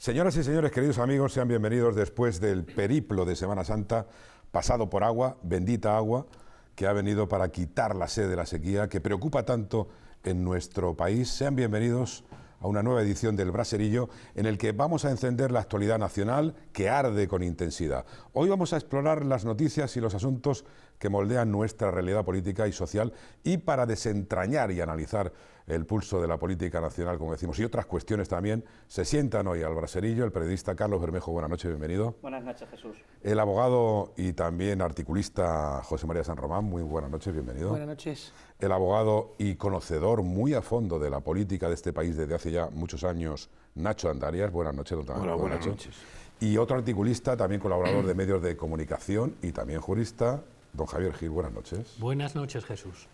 Señoras y señores, queridos amigos, sean bienvenidos después del periplo de Semana Santa, pasado por agua, bendita agua, que ha venido para quitar la sed de la sequía, que preocupa tanto en nuestro país. Sean bienvenidos a una nueva edición del Braserillo, en el que vamos a encender la actualidad nacional que arde con intensidad. Hoy vamos a explorar las noticias y los asuntos que moldean nuestra realidad política y social, y para desentrañar y analizar el pulso de la política nacional, como decimos, y otras cuestiones también, se sientan hoy al Braserillo el periodista Carlos Bermejo. Buenas noches, bienvenido. Buenas noches, Jesús. El abogado y también articulista José María San Román. Muy buenas noches, bienvenido. Buenas noches. El abogado y conocedor muy a fondo de la política de este país desde hace ya muchos años, Nacho Andarias. Buenas noches, don Hola, buenas noches. Y otro articulista, también colaborador de medios de comunicación y también jurista, don Javier Gil. Buenas noches. Buenas noches, Jesús.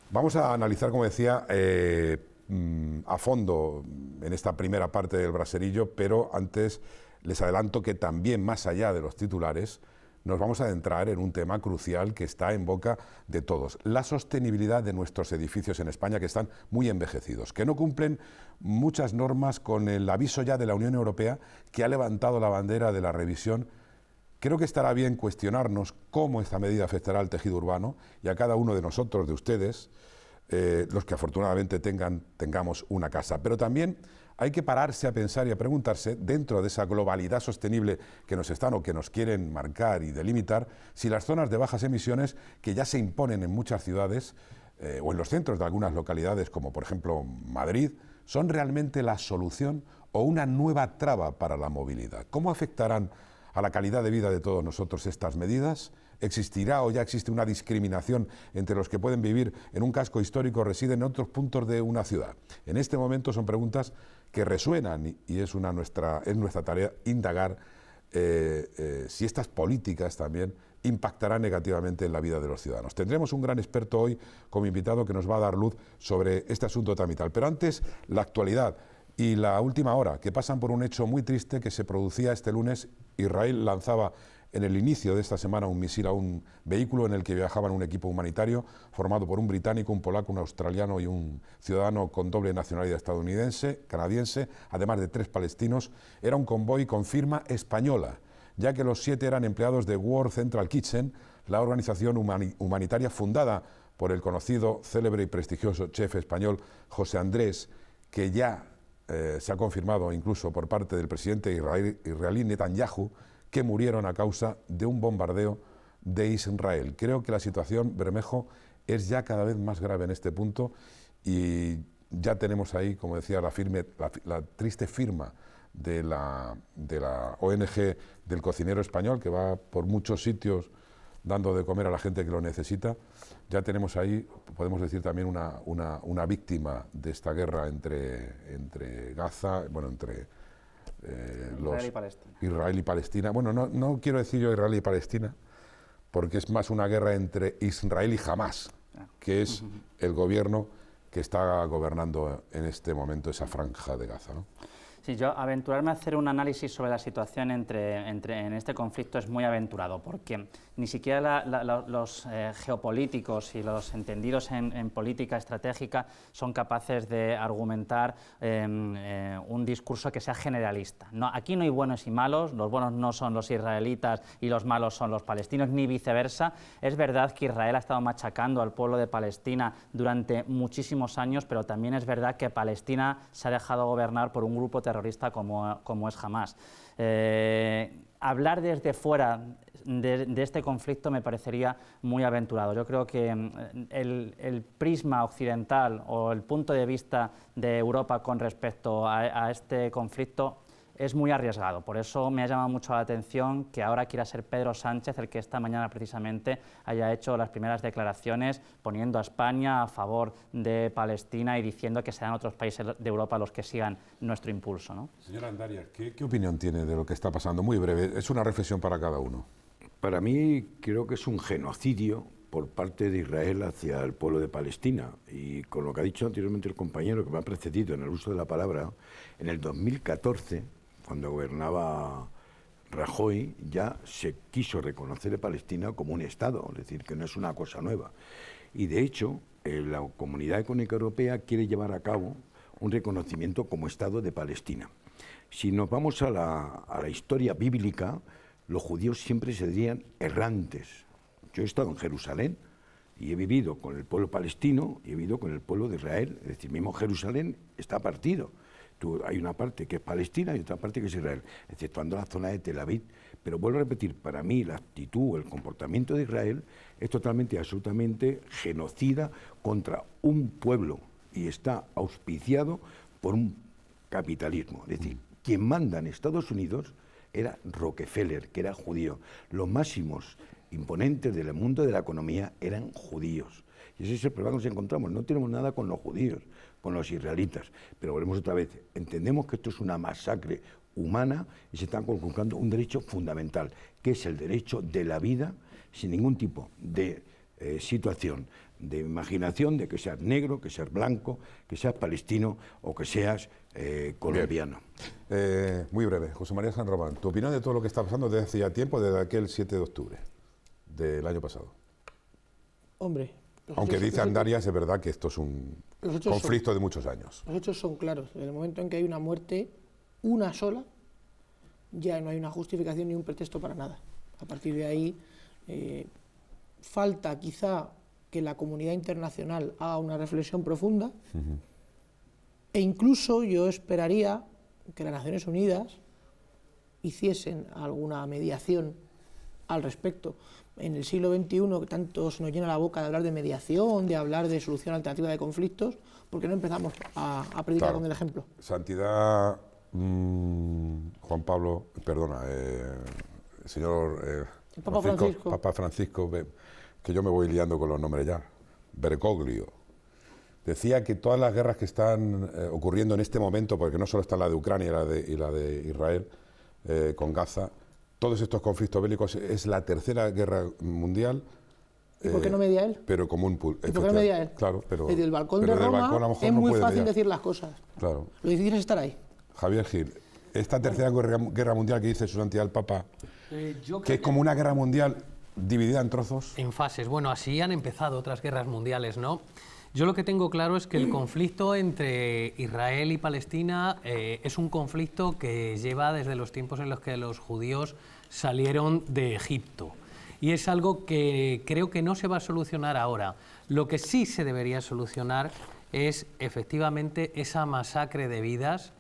Vamos a analizar, como decía, a fondo en esta primera parte del Braserillo, pero antes les adelanto que también, más allá de los titulares, nos vamos a adentrar en un tema crucial que está en boca de todos: la sostenibilidad de nuestros edificios en España, que están muy envejecidos, que no cumplen muchas normas, con el aviso ya de la Unión Europea, que ha levantado la bandera de la revisión. Creo que estará bien cuestionarnos cómo esta medida afectará al tejido urbano y a cada uno de nosotros, de ustedes, los que afortunadamente tengamos una casa. Pero también hay que pararse a pensar y a preguntarse, dentro de esa globalidad sostenible que nos están o que nos quieren marcar y delimitar, si las zonas de bajas emisiones, que ya se imponen en muchas ciudades o en los centros de algunas localidades, como por ejemplo Madrid, son realmente la solución o una nueva traba para la movilidad. ¿Cómo afectarán a la calidad de vida de todos nosotros estas medidas? ¿Existirá o ya existe una discriminación entre los que pueden vivir en un casco histórico o residen en otros puntos de una ciudad? En este momento son preguntas que resuenan y es nuestra tarea indagar si estas políticas también impactarán negativamente en la vida de los ciudadanos. Tendremos un gran experto hoy como invitado que nos va a dar luz sobre este asunto tan vital. Pero antes, la actualidad y la última hora, que pasan por un hecho muy triste que se producía este lunes. Israel lanzaba en el inicio de esta semana un misil a un vehículo en el que viajaban un equipo humanitario formado por un británico, un polaco, un australiano y un ciudadano con doble nacionalidad estadounidense, canadiense, además de 3 palestinos. Era un convoy con firma española, ya que los 7 eran empleados de World Central Kitchen, la organización humanitaria fundada por el conocido, célebre y prestigioso chef español José Andrés, que ya se ha confirmado incluso por parte del presidente israelí Netanyahu, que murieron a causa de un bombardeo de Israel. Creo que la situación, Bermejo, es ya cada vez más grave en este punto, y ya tenemos ahí, como decía, la triste firma de la ONG del cocinero español, que va por muchos sitios dando de comer a la gente que lo necesita. Ya tenemos ahí, podemos decir, también una víctima de esta guerra entre Gaza, bueno, entre Israel y Palestina. Bueno, no quiero decir yo Israel y Palestina, porque es más una guerra entre Israel y Hamás, que es el gobierno que está gobernando en este momento esa franja de Gaza, ¿no? Sí, yo aventurarme a hacer un análisis sobre la situación en este conflicto es muy aventurado, porque ni siquiera los geopolíticos y los entendidos en política estratégica son capaces de argumentar un discurso que sea generalista. No, aquí no hay buenos y malos, los buenos no son los israelitas y los malos son los palestinos, ni viceversa. Es verdad que Israel ha estado machacando al pueblo de Palestina durante muchísimos años, pero también es verdad que Palestina se ha dejado gobernar por un grupo terrorista como es Hamás. Hablar desde fuera de este conflicto me parecería muy aventurado. Yo creo que el prisma occidental o el punto de vista de Europa con respecto a este conflicto es muy arriesgado. Por eso me ha llamado mucho la atención que ahora quiera ser Pedro Sánchez el que esta mañana precisamente haya hecho las primeras declaraciones poniendo a España a favor de Palestina y diciendo que serán otros países de Europa los que sigan nuestro impulso, ¿no? Señora Andarias, ¿qué opinión tiene de lo que está pasando? Muy breve, es una reflexión para cada uno. Para mí creo que es un genocidio por parte de Israel hacia el pueblo de Palestina, y con lo que ha dicho anteriormente el compañero que me ha precedido en el uso de la palabra, en el 2014, cuando gobernaba Rajoy, ya se quiso reconocer a Palestina como un Estado, es decir, que no es una cosa nueva. Y de hecho, la Comunidad Económica Europea quiere llevar a cabo un reconocimiento como Estado de Palestina. Si nos vamos a la historia bíblica, los judíos siempre se dirían errantes. Yo he estado en Jerusalén y he vivido con el pueblo palestino y he vivido con el pueblo de Israel. Es decir, mismo Jerusalén está partido. Hay una parte que es Palestina y otra parte que es Israel, exceptuando la zona de Tel Aviv. Pero vuelvo a repetir, para mí la actitud, el comportamiento de Israel es totalmente, absolutamente genocida contra un pueblo y está auspiciado por un capitalismo. Es decir, quien manda en Estados Unidos era Rockefeller, que era judío. Los máximos imponentes del mundo de la economía eran judíos. Y ese es el problema que nos encontramos. No tenemos nada con los judíos, con los israelitas. Pero volvemos otra vez. Entendemos que esto es una masacre humana y se está conculcando un derecho fundamental, que es el derecho de la vida sin ningún tipo de situación, de imaginación, de que seas negro, que seas blanco, que seas palestino o que seas colombiano. Muy breve. José María San Román, ¿tu opinión de todo lo que está pasando desde hace ya tiempo, desde aquel 7 de octubre del año pasado? Hombre... Aunque dice Andarias, es verdad que esto es un conflicto de muchos años. Los hechos son claros. En el momento en que hay una muerte, una sola, ya no hay una justificación ni un pretexto para nada. A partir de ahí, falta quizá que la comunidad internacional haga una reflexión profunda, e incluso yo esperaría que las Naciones Unidas hiciesen alguna mediación al respecto. En el siglo XXI, que tanto se nos llena la boca de hablar de mediación, de hablar de solución alternativa de conflictos, ¿por qué no empezamos a predicar con el ejemplo? Santidad, Juan Pablo, perdona, señor Papa Francisco, que yo me voy liando con los nombres ya, Bergoglio, decía que todas las guerras que están ocurriendo en este momento, porque no solo está la de Ucrania y la de Israel con Gaza, todos estos conflictos bélicos es la tercera guerra mundial. ¿Y por qué no media él? Pero como un ¿Y por qué no media él? Claro, pero desde el balcón de Roma es muy fácil decir las cosas. Claro. Lo difícil es estar ahí. Javier Gil, esta tercera guerra mundial que dice su santidad el Papa, que es como una guerra mundial dividida en trozos. En fases. Bueno, así han empezado otras guerras mundiales, ¿no? Yo lo que tengo claro es que el conflicto entre Israel y Palestina es un conflicto que lleva desde los tiempos en los que los judíos salieron de Egipto. Y es algo que creo que no se va a solucionar ahora. Lo que sí se debería solucionar es efectivamente esa masacre de vidas,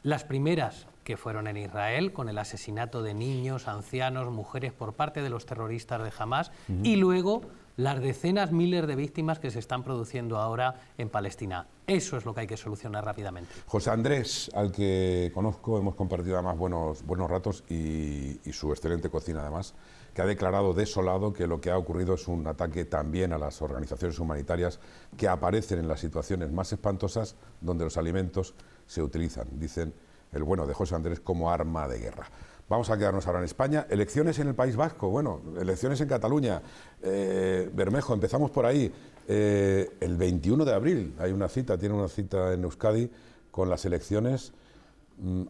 las primeras que fueron en Israel, con el asesinato de niños, ancianos, mujeres por parte de los terroristas de Hamás, y luego las decenas, miles de víctimas que se están produciendo ahora en Palestina. Eso es lo que hay que solucionar rápidamente. José Andrés, al que conozco, hemos compartido además buenos ratos y su excelente cocina además, que ha declarado desolado que lo que ha ocurrido es un ataque también a las organizaciones humanitarias que aparecen en las situaciones más espantosas donde los alimentos se utilizan, dicen el bueno de José Andrés, como arma de guerra. Vamos a quedarnos ahora en España. Elecciones en el País Vasco, bueno, elecciones en Cataluña. Bermejo, empezamos por ahí. El 21 de abril tiene una cita en Euskadi con las elecciones.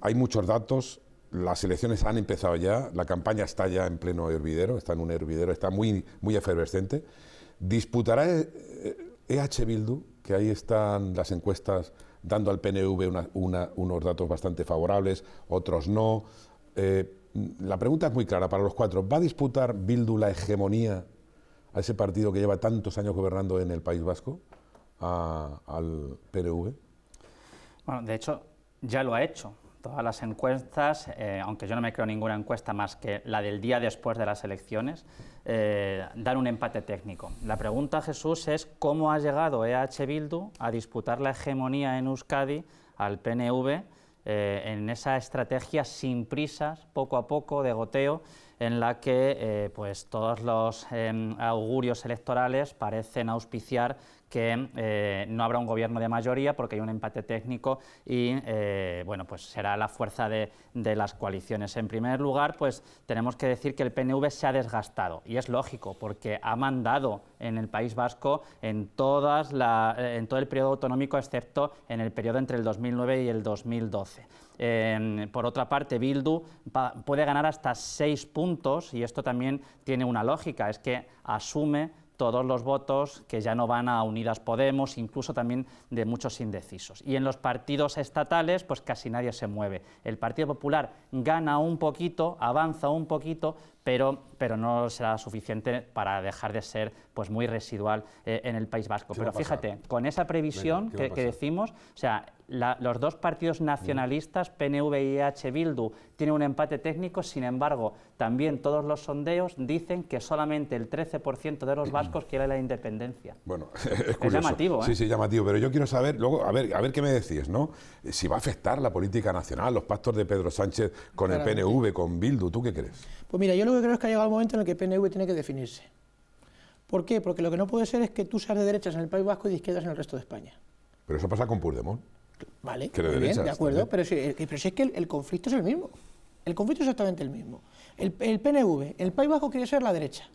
Hay muchos datos, las elecciones han empezado ya, la campaña está ya en pleno hervidero, está en un hervidero, está muy, muy efervescente. Disputará EH Bildu, que ahí están las encuestas dando al PNV unos datos bastante favorables, otros no. La pregunta es muy clara para los cuatro. ¿Va a disputar Bildu la hegemonía a ese partido que lleva tantos años gobernando en el País Vasco, al PNV? Bueno, de hecho, ya lo ha hecho. Todas las encuestas, aunque yo no me creo ninguna encuesta más que la del día después de las elecciones, dan un empate técnico. La pregunta, Jesús, es cómo ha llegado EH Bildu a disputar la hegemonía en Euskadi al PNV en esa estrategia sin prisas, poco a poco, de goteo, en la que pues todos los augurios electorales parecen auspiciar que no habrá un gobierno de mayoría porque hay un empate técnico y bueno, pues será la fuerza de las coaliciones. En primer lugar, pues tenemos que decir que el PNV se ha desgastado y es lógico porque ha mandado en el País Vasco en todo el periodo autonómico excepto en el periodo entre el 2009 y el 2012. Por otra parte, Bildu puede ganar hasta 6 puntos y esto también tiene una lógica, es que asume todos los votos que ya no van a Unidas Podemos, incluso también de muchos indecisos. Y en los partidos estatales, pues casi nadie se mueve. El Partido Popular gana un poquito, avanza un poquito, pero no será suficiente para dejar de ser pues muy residual en el País Vasco. Pero fíjate, con esa previsión que decimos, o sea, los dos partidos nacionalistas, PNV y EH Bildu, tienen un empate técnico. Sin embargo, también todos los sondeos dicen que solamente el 13% de los vascos quiere la independencia. Bueno, es curioso. Es llamativo, ¿eh? Sí, sí, llamativo, pero yo quiero saber, luego, a ver qué me decís, ¿no? Si va a afectar la política nacional, los pactos de Pedro Sánchez con el PNV, con Bildu, ¿tú qué crees? Pues mira, yo lo que creo es que ha llegado el momento en el que el PNV tiene que definirse. ¿Por qué? Porque lo que no puede ser es que tú seas de derechas en el País Vasco y de izquierdas en el resto de España. Pero eso pasa con Puigdemont. Vale, Que de muy bien, derechas, de acuerdo, también. pero si es que el conflicto es el mismo. El conflicto es exactamente el mismo. El PNV, el País Vasco quiere ser la derecha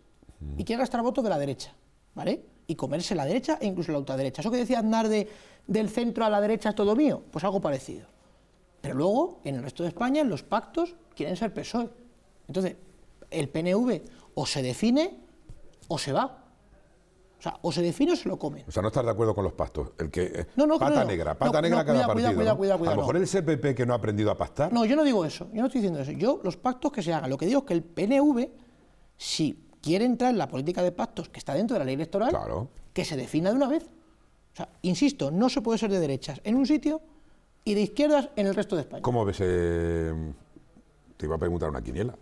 y quiere gastar votos de la derecha, ¿vale? Y comerse la derecha e incluso la ultraderecha. Eso que decía Aznar del centro a la derecha es todo mío, pues algo parecido. Pero luego, en el resto de España, en los pactos, quieren ser PSOE. Entonces, el PNV o se define o se va. O sea, o se define o se lo comen. O sea, no estás de acuerdo con los pactos. El que No, pata no. negra No, cada partido. cuidado, ¿No? A lo mejor no. es el PP que no ha aprendido a pactar. No, yo no digo eso, yo no estoy diciendo eso. Yo, los pactos que se hagan, lo que digo es que el PNV, si quiere entrar en la política de pactos que está dentro de la ley electoral, Claro. que se defina de una vez. O sea, insisto, no se puede ser de derechas en un sitio y de izquierdas en el resto de España. ¿Cómo ves? Te iba a preguntar una quiniela.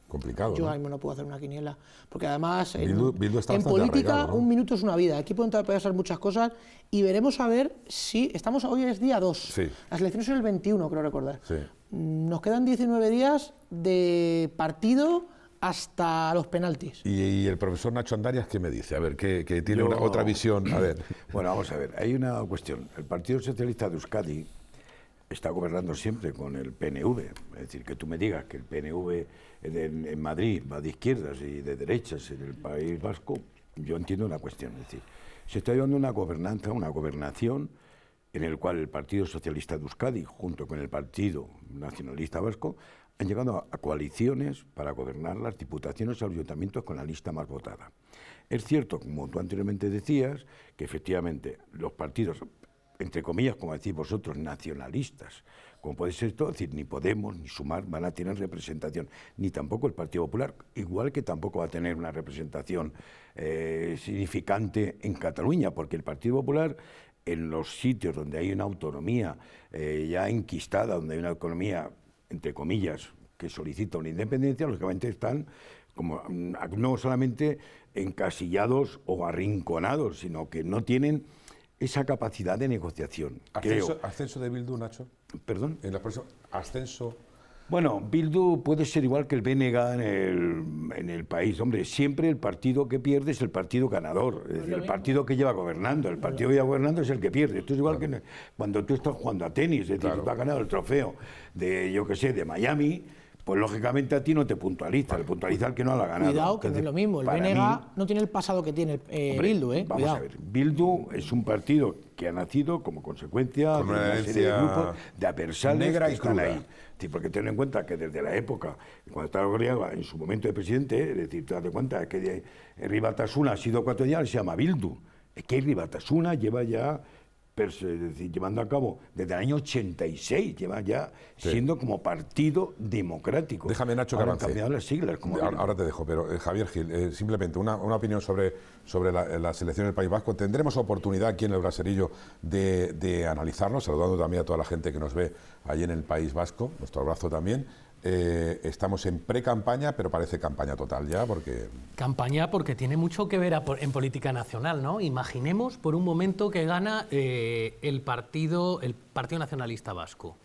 Complicado, Yo ¿no? ahora mismo no puedo hacer una quiniela, porque además Bildu está en bastante política arraigado, ¿no? un minuto es una vida. Aquí pueden pasar muchas cosas y veremos a ver si hoy es día 2. Sí. Las elecciones son el 21, creo recordar. Sí. Nos quedan 19 días de partido hasta los penaltis. Y el profesor Nacho Andarias, ¿qué me dice? A ver, que tiene Yo- otra visión. A ver. Bueno, vamos a ver, hay una cuestión. El Partido Socialista de Euskadi está gobernando siempre con el PNV. Es decir, que tú me digas que el PNV en Madrid va de izquierdas y de derechas en el País Vasco, yo entiendo una cuestión. Es decir, se está llevando una gobernanza, una gobernación en el cual el Partido Socialista de Euskadi, junto con el Partido Nacionalista Vasco, han llegado a coaliciones para gobernar las diputaciones y los ayuntamientos con la lista más votada. Es cierto, como tú anteriormente decías, que efectivamente los partidos, entre comillas, como decís vosotros, nacionalistas, como puede ser esto, es decir, ni Podemos ni Sumar van a tener representación, ni tampoco el Partido Popular, igual que tampoco va a tener una representación significante en Cataluña, porque el Partido Popular, en los sitios donde hay una autonomía ya enquistada, donde hay una economía, entre comillas, que solicita una independencia, lógicamente están como no solamente encasillados o arrinconados, sino que no tienen esa capacidad de negociación. ¿Ascenso de Bildu, Nacho? ¿Perdón? En la próxima, ascenso. Bueno, Bildu puede ser igual que el BNG en el país. Hombre, siempre el partido que pierde es el partido ganador, es decir, el partido que lleva gobernando. El partido que lleva gobernando es el que pierde. Esto es igual que cuando tú estás jugando a tenis, es decir, Claro. tú has ganado el trofeo de, yo qué sé, de Miami, pues lógicamente a ti no te puntualiza, le puntualiza al que no lo ha ganado. Cuidado, que no es Entonces, lo mismo. El para BNG mí, no tiene el pasado que tiene hombre, Bildu, Vamos Cuidado. a ver, Bildu es un partido que ha nacido como consecuencia Con de una una serie de herencia grupos de adversarios negra que y están cruda. ahí. Es decir, porque ten en cuenta que desde la época, cuando estaba Gorriaga en su momento de presidente, es decir, te das cuenta que Ribatasuna ha sido 4 días, se llama Bildu. Es que Ribatasuna lleva ya, es decir, llevando a cabo desde el año 86, lleva ya Sí. siendo como partido democrático. Déjame, Nacho, que Ahora han avance. cambiado las siglas. Como Ahora te dejo, pero Javier Gil, simplemente una opinión sobre la selección del País Vasco. Tendremos oportunidad aquí en el Braserillo de analizarlo, saludando también a toda la gente que nos ve allí en el País Vasco, nuestro abrazo también. Estamos en pre-campaña, pero parece campaña total ya, porque... Campaña porque tiene mucho que ver en política nacional, ¿no? Imaginemos por un momento que gana el Partido Nacionalista Vasco.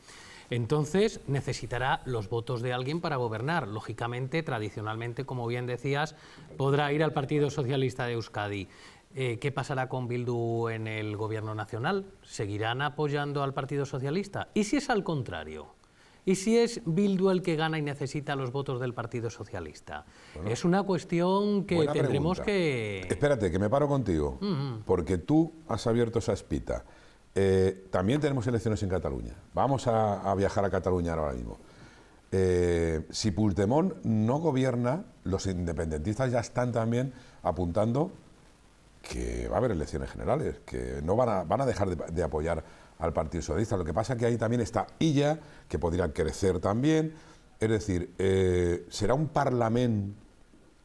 Entonces necesitará los votos de alguien para gobernar. Lógicamente, tradicionalmente, como bien decías, podrá ir al Partido Socialista de Euskadi. ¿Qué pasará con Bildu en el gobierno nacional? ¿Seguirán apoyando al Partido Socialista? ¿Y si es al contrario? ¿Y si es Bildu el que gana y necesita los votos del Partido Socialista? Bueno, es una cuestión que tendremos que... Espérate, que me paro contigo, porque tú has abierto esa espita. También tenemos elecciones en Cataluña. Vamos a viajar a Cataluña ahora mismo. Si Puigdemont no gobierna, los independentistas ya están también apuntando que va a haber elecciones generales, que no van a dejar de apoyar al Partido Socialista. Lo que pasa es que ahí también está Illa, que podrían crecer también. Es decir, ¿será un Parlamento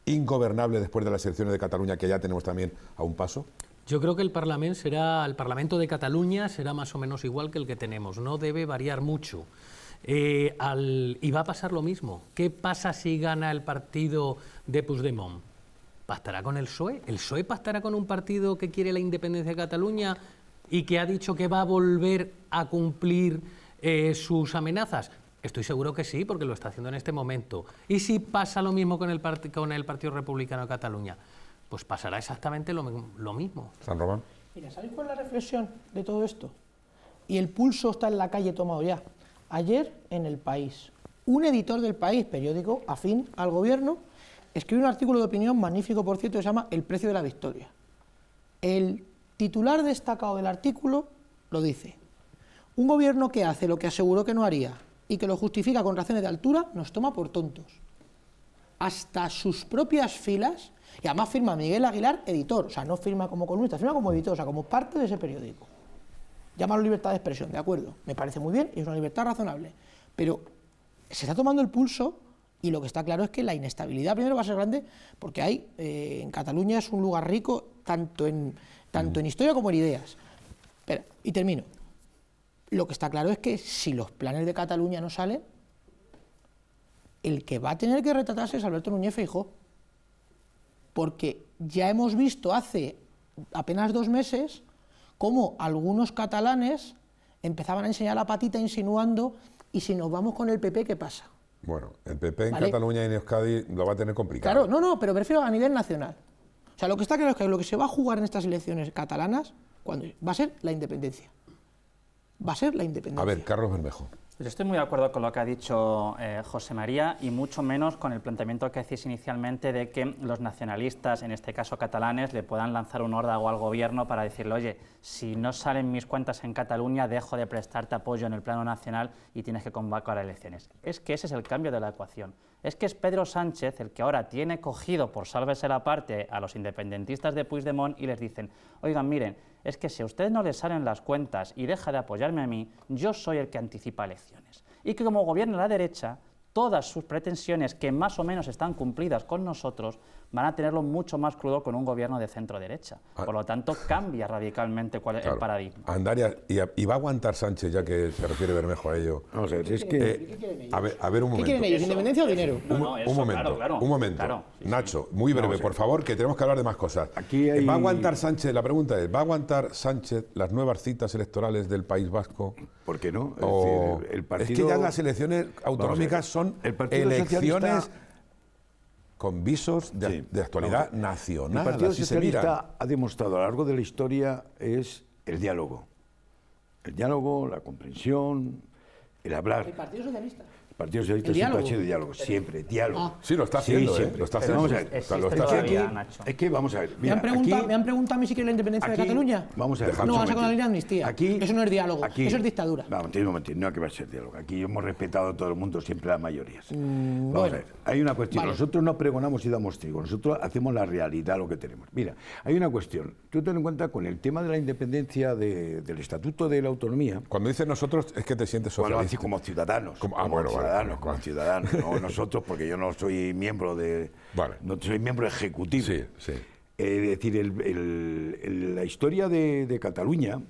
ingobernable después de las elecciones de Cataluña, que ya tenemos también a un paso? Yo creo que el Parlamento de Cataluña será más o menos igual que el que tenemos, no debe variar mucho. Y va a pasar lo mismo. ¿Qué pasa si gana el partido de Puigdemont? ¿Pactará con el PSOE? ¿El PSOE pactará con un partido que quiere la independencia de Cataluña y que ha dicho que va a volver a cumplir sus amenazas? Estoy seguro que sí, porque lo está haciendo en este momento. ¿Y si pasa lo mismo con el Partido Republicano de Cataluña? Pues pasará exactamente lo mismo. San Román. Mira, ¿sabéis cuál es la reflexión de todo esto? Y el pulso está en la calle tomado ya. Ayer, en El País, un editor del País, periódico afín al gobierno, escribe un artículo de opinión magnífico, por cierto, que se llama El precio de la victoria. El titular destacado del artículo lo dice: un gobierno que hace lo que aseguró que no haría y que lo justifica con razones de altura, nos toma por tontos. Hasta sus propias filas, y además firma Miguel Aguilar, editor, o sea, no firma como columnista, firma como editor, o sea, como parte de ese periódico. Llámalo libertad de expresión, de acuerdo, me parece muy bien y es una libertad razonable, pero se está tomando el pulso y lo que está claro es que la inestabilidad primero va a ser grande porque hay, en Cataluña es un lugar rico tanto en historia como en ideas. Espera, y termino. Lo que está claro es que si los planes de Cataluña no salen, el que va a tener que retratarse es Alberto Núñez Feijóo, porque ya hemos visto hace apenas 2 meses cómo algunos catalanes empezaban a enseñar la patita insinuando, y si nos vamos con el PP, ¿qué pasa? Bueno, el PP en ¿Vale? Cataluña y en Euskadi lo va a tener complicado. Claro, no, pero prefiero a nivel nacional. O sea, lo que está claro es que lo que se va a jugar en estas elecciones catalanas va a ser la independencia. Va a ser la independencia. A ver, Carlos Bermejo. Pues estoy muy de acuerdo con lo que ha dicho José María y mucho menos con el planteamiento que hacéis inicialmente de que los nacionalistas, en este caso catalanes, le puedan lanzar un órdago al gobierno para decirle: oye, si no salen mis cuentas en Cataluña, dejo de prestarte apoyo en el plano nacional y tienes que convocar elecciones. Es que ese es el cambio de la ecuación. Es que es Pedro Sánchez el que ahora tiene cogido, por sálvese la parte, a los independentistas de Puigdemont y les dicen: oigan, miren, es que si a ustedes no les salen las cuentas y deja de apoyarme a mí, yo soy el que anticipa elecciones. Y que como gobierna la derecha, todas sus pretensiones, que más o menos están cumplidas con nosotros, van a tenerlo mucho más crudo con un gobierno de centro-derecha. Por lo tanto, cambia radicalmente el paradigma. Andaria, ¿y va a aguantar Sánchez, ya que se refiere Bermejo a ello? Vamos a ver, es que... A ver, un momento. ¿Qué quieren ellos, independencia o dinero? Un momento, claro, un momento. claro, sí, Nacho, muy breve, por favor, que tenemos que hablar de más cosas. Aquí hay... ¿Va a aguantar Sánchez? La pregunta es, ¿va a aguantar Sánchez las nuevas citas electorales del País Vasco? ¿Por qué no? O... Es decir, el partido... Es que ya las elecciones autonómicas son elecciones con visos de actualidad nacional. El Partido así se mira. Socialista ha demostrado a lo largo de la historia es el diálogo. El diálogo, la comprensión, el hablar. El Partido Socialista. El Partido Socialista siempre ha sido diálogo, siempre, diálogo. Sí, lo está haciendo, siempre. lo está haciendo. Vamos a ver, Existe lo está todavía, haciendo. Nacho. es que vamos a ver. ¿Me Mira, han preguntado a mí si quiere la independencia de Cataluña? Vamos a ver. No, vas a con la ley de amnistía. Eso no es diálogo, eso es dictadura. Vamos, tiene un momentito, no que va a ser diálogo. Aquí hemos respetado a todo el mundo, siempre las mayorías. Vamos bueno. a ver, hay una cuestión. Vale. Nosotros no pregonamos y damos trigo, nosotros hacemos la realidad, lo que tenemos. Mira, hay una cuestión. Tú ten en cuenta con el tema de la independencia del Estatuto de la Autonomía. Cuando dices nosotros, es que te sientes Bueno, socialista. así como ciudadanos. Bueno, vale. Como ciudadanos, no nosotros, porque yo no soy miembro de... Vale. No soy miembro ejecutivo. Sí, sí. Es decir, la historia de Cataluña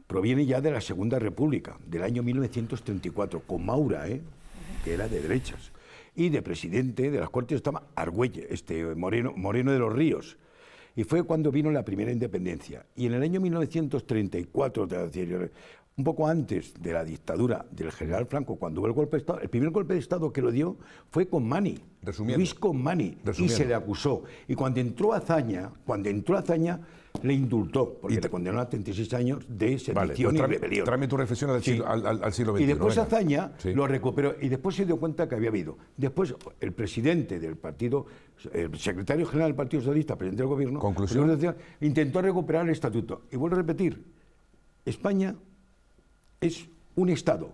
proviene ya de la Segunda República, del año 1934, con Maura, que era de derechas. Y de presidente de las Cortes estaba Argüelles, Moreno de los Ríos. Y fue cuando vino la primera independencia. Y en el año 1934, un poco antes de la dictadura del general Franco, cuando hubo el golpe de Estado, el primer golpe de Estado que lo dio fue con Mani, Luis con Mani, y se le acusó. Y cuando entró Azaña, le indultó, porque le condenó a 36 años de sedición y rebelión. Tráeme tu reflexión al siglo XXI. Y después venga. Azaña lo recuperó, y después se dio cuenta que había habido. Después el presidente del partido, el secretario general del Partido Socialista, presidente del gobierno, Conclusión. intentó recuperar el estatuto. Y vuelvo a repetir, España es un Estado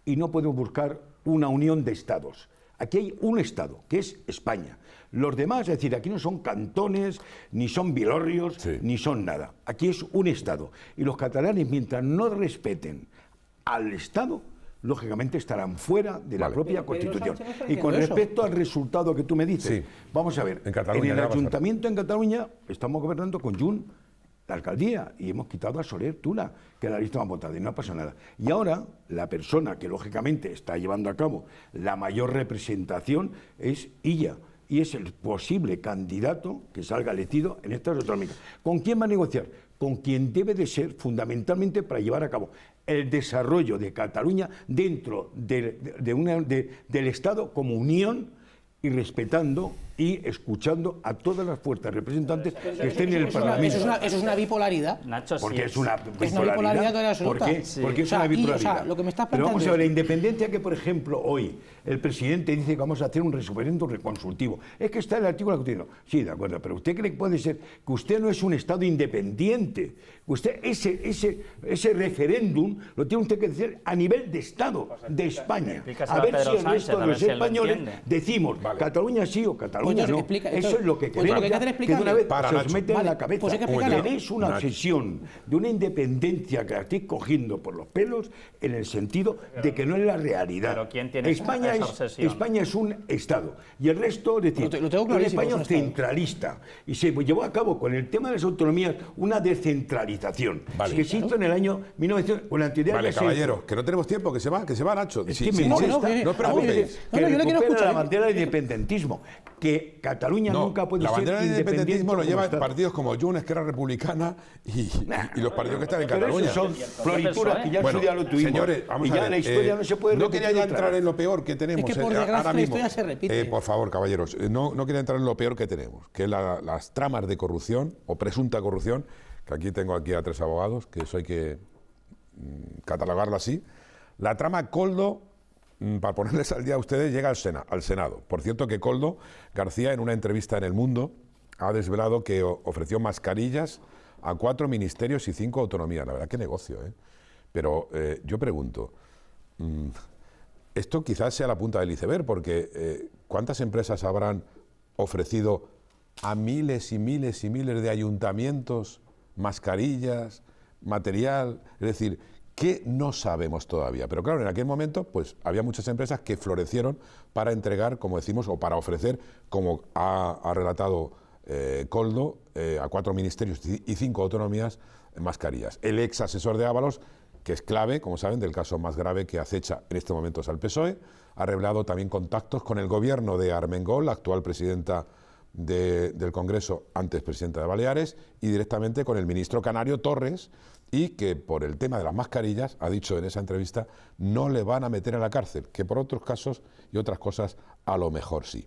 y no podemos buscar una unión de Estados. Aquí hay un Estado, que es España. Los demás, es decir, aquí no son cantones, ni son vilorrios, ni son nada. Aquí es un Estado. Y los catalanes, mientras no respeten al Estado, lógicamente estarán fuera de la propia Constitución. Y con respecto al resultado que tú me dices, vamos a ver, en el Ayuntamiento en Cataluña estamos gobernando con Junts la alcaldía y hemos quitado a Soler Tula, que era la lista más votada, y no ha pasado nada. Y ahora la persona que lógicamente está llevando a cabo la mayor representación es Illa, y es el posible candidato que salga elegido en estas autonómicas. ¿Con quién va a negociar? Con quien debe de ser fundamentalmente para llevar a cabo el desarrollo de Cataluña dentro del Estado como unión, y respetando y escuchando a todas las fuerzas representantes que estén en el Parlamento. Eso es una bipolaridad. Nacho, porque es una bipolaridad absoluta. ¿Por qué? Porque es una bipolaridad. Lo que me estás Pero vamos a ver, planteando la independencia que, por ejemplo, hoy el presidente dice que vamos a hacer un referéndum reconsultivo. Es que está en el artículo de la Constitución. Sí, de acuerdo, pero ¿usted cree que puede ser que usted no es un Estado independiente? Usted ese referéndum lo tiene usted que hacer a nivel de Estado, de España. A ver si el resto de los españoles decimos Cataluña sí o Cataluña no. Eso es lo que queremos. Que de una vez se os mete en la cabeza. Tenéis una obsesión de una independencia que la estáis cogiendo por los pelos en el sentido de que no es la realidad. Pero ¿quién tiene España es un Estado y el resto, es decir, una España centralista. Y se llevó a cabo con el tema de las autonomías una descentralización que se hizo en el año 1900 con la anterioridad. Vale, caballero, que no tenemos tiempo, que se va Nacho. Es que no os preocupéis. Que recupera la bandera del independentismo. Que Cataluña nunca puede ser independentismo. La bandera del independentismo lo llevan Estado. partidos como Junts, Esquerra Republicana y los partidos que están en Cataluña. Pero son florituras que ya en su día lo tuvimos. Señores, vamos y ya a ver, la historia no se puede no repetir. quería ya entrar en lo peor que tenemos. Es que por desgracia ahora la mismo. historia se repite. Por favor, caballeros, no quería entrar en lo peor que tenemos, que es las tramas de corrupción o presunta corrupción, que aquí tengo a 3 abogados, que eso hay que catalogarlo así. La trama Koldo, para ponerles al día a ustedes, llega al Senado. Por cierto que Koldo García, en una entrevista en El Mundo, ha desvelado que ofreció mascarillas a 4 ministerios y 5 autonomías. La verdad, qué negocio, ¿eh? Pero yo pregunto, esto quizás sea la punta del iceberg, porque ¿cuántas empresas habrán ofrecido a miles y miles y miles de ayuntamientos mascarillas, material? Es decir, que no sabemos todavía. Pero claro, en aquel momento pues había muchas empresas que florecieron para entregar, como decimos, o para ofrecer, como ha relatado Koldo, a 4 ministerios y 5 autonomías, mascarillas. El ex asesor de Ábalos, que es clave, como saben, del caso más grave que acecha en estos momentos al PSOE, ha revelado también contactos con el gobierno de Armengol, la actual presidenta del Congreso, antes presidenta de Baleares, y directamente con el ministro canario Torres, y que por el tema de las mascarillas, ha dicho en esa entrevista, no le van a meter a la cárcel, que por otros casos y otras cosas a lo mejor sí.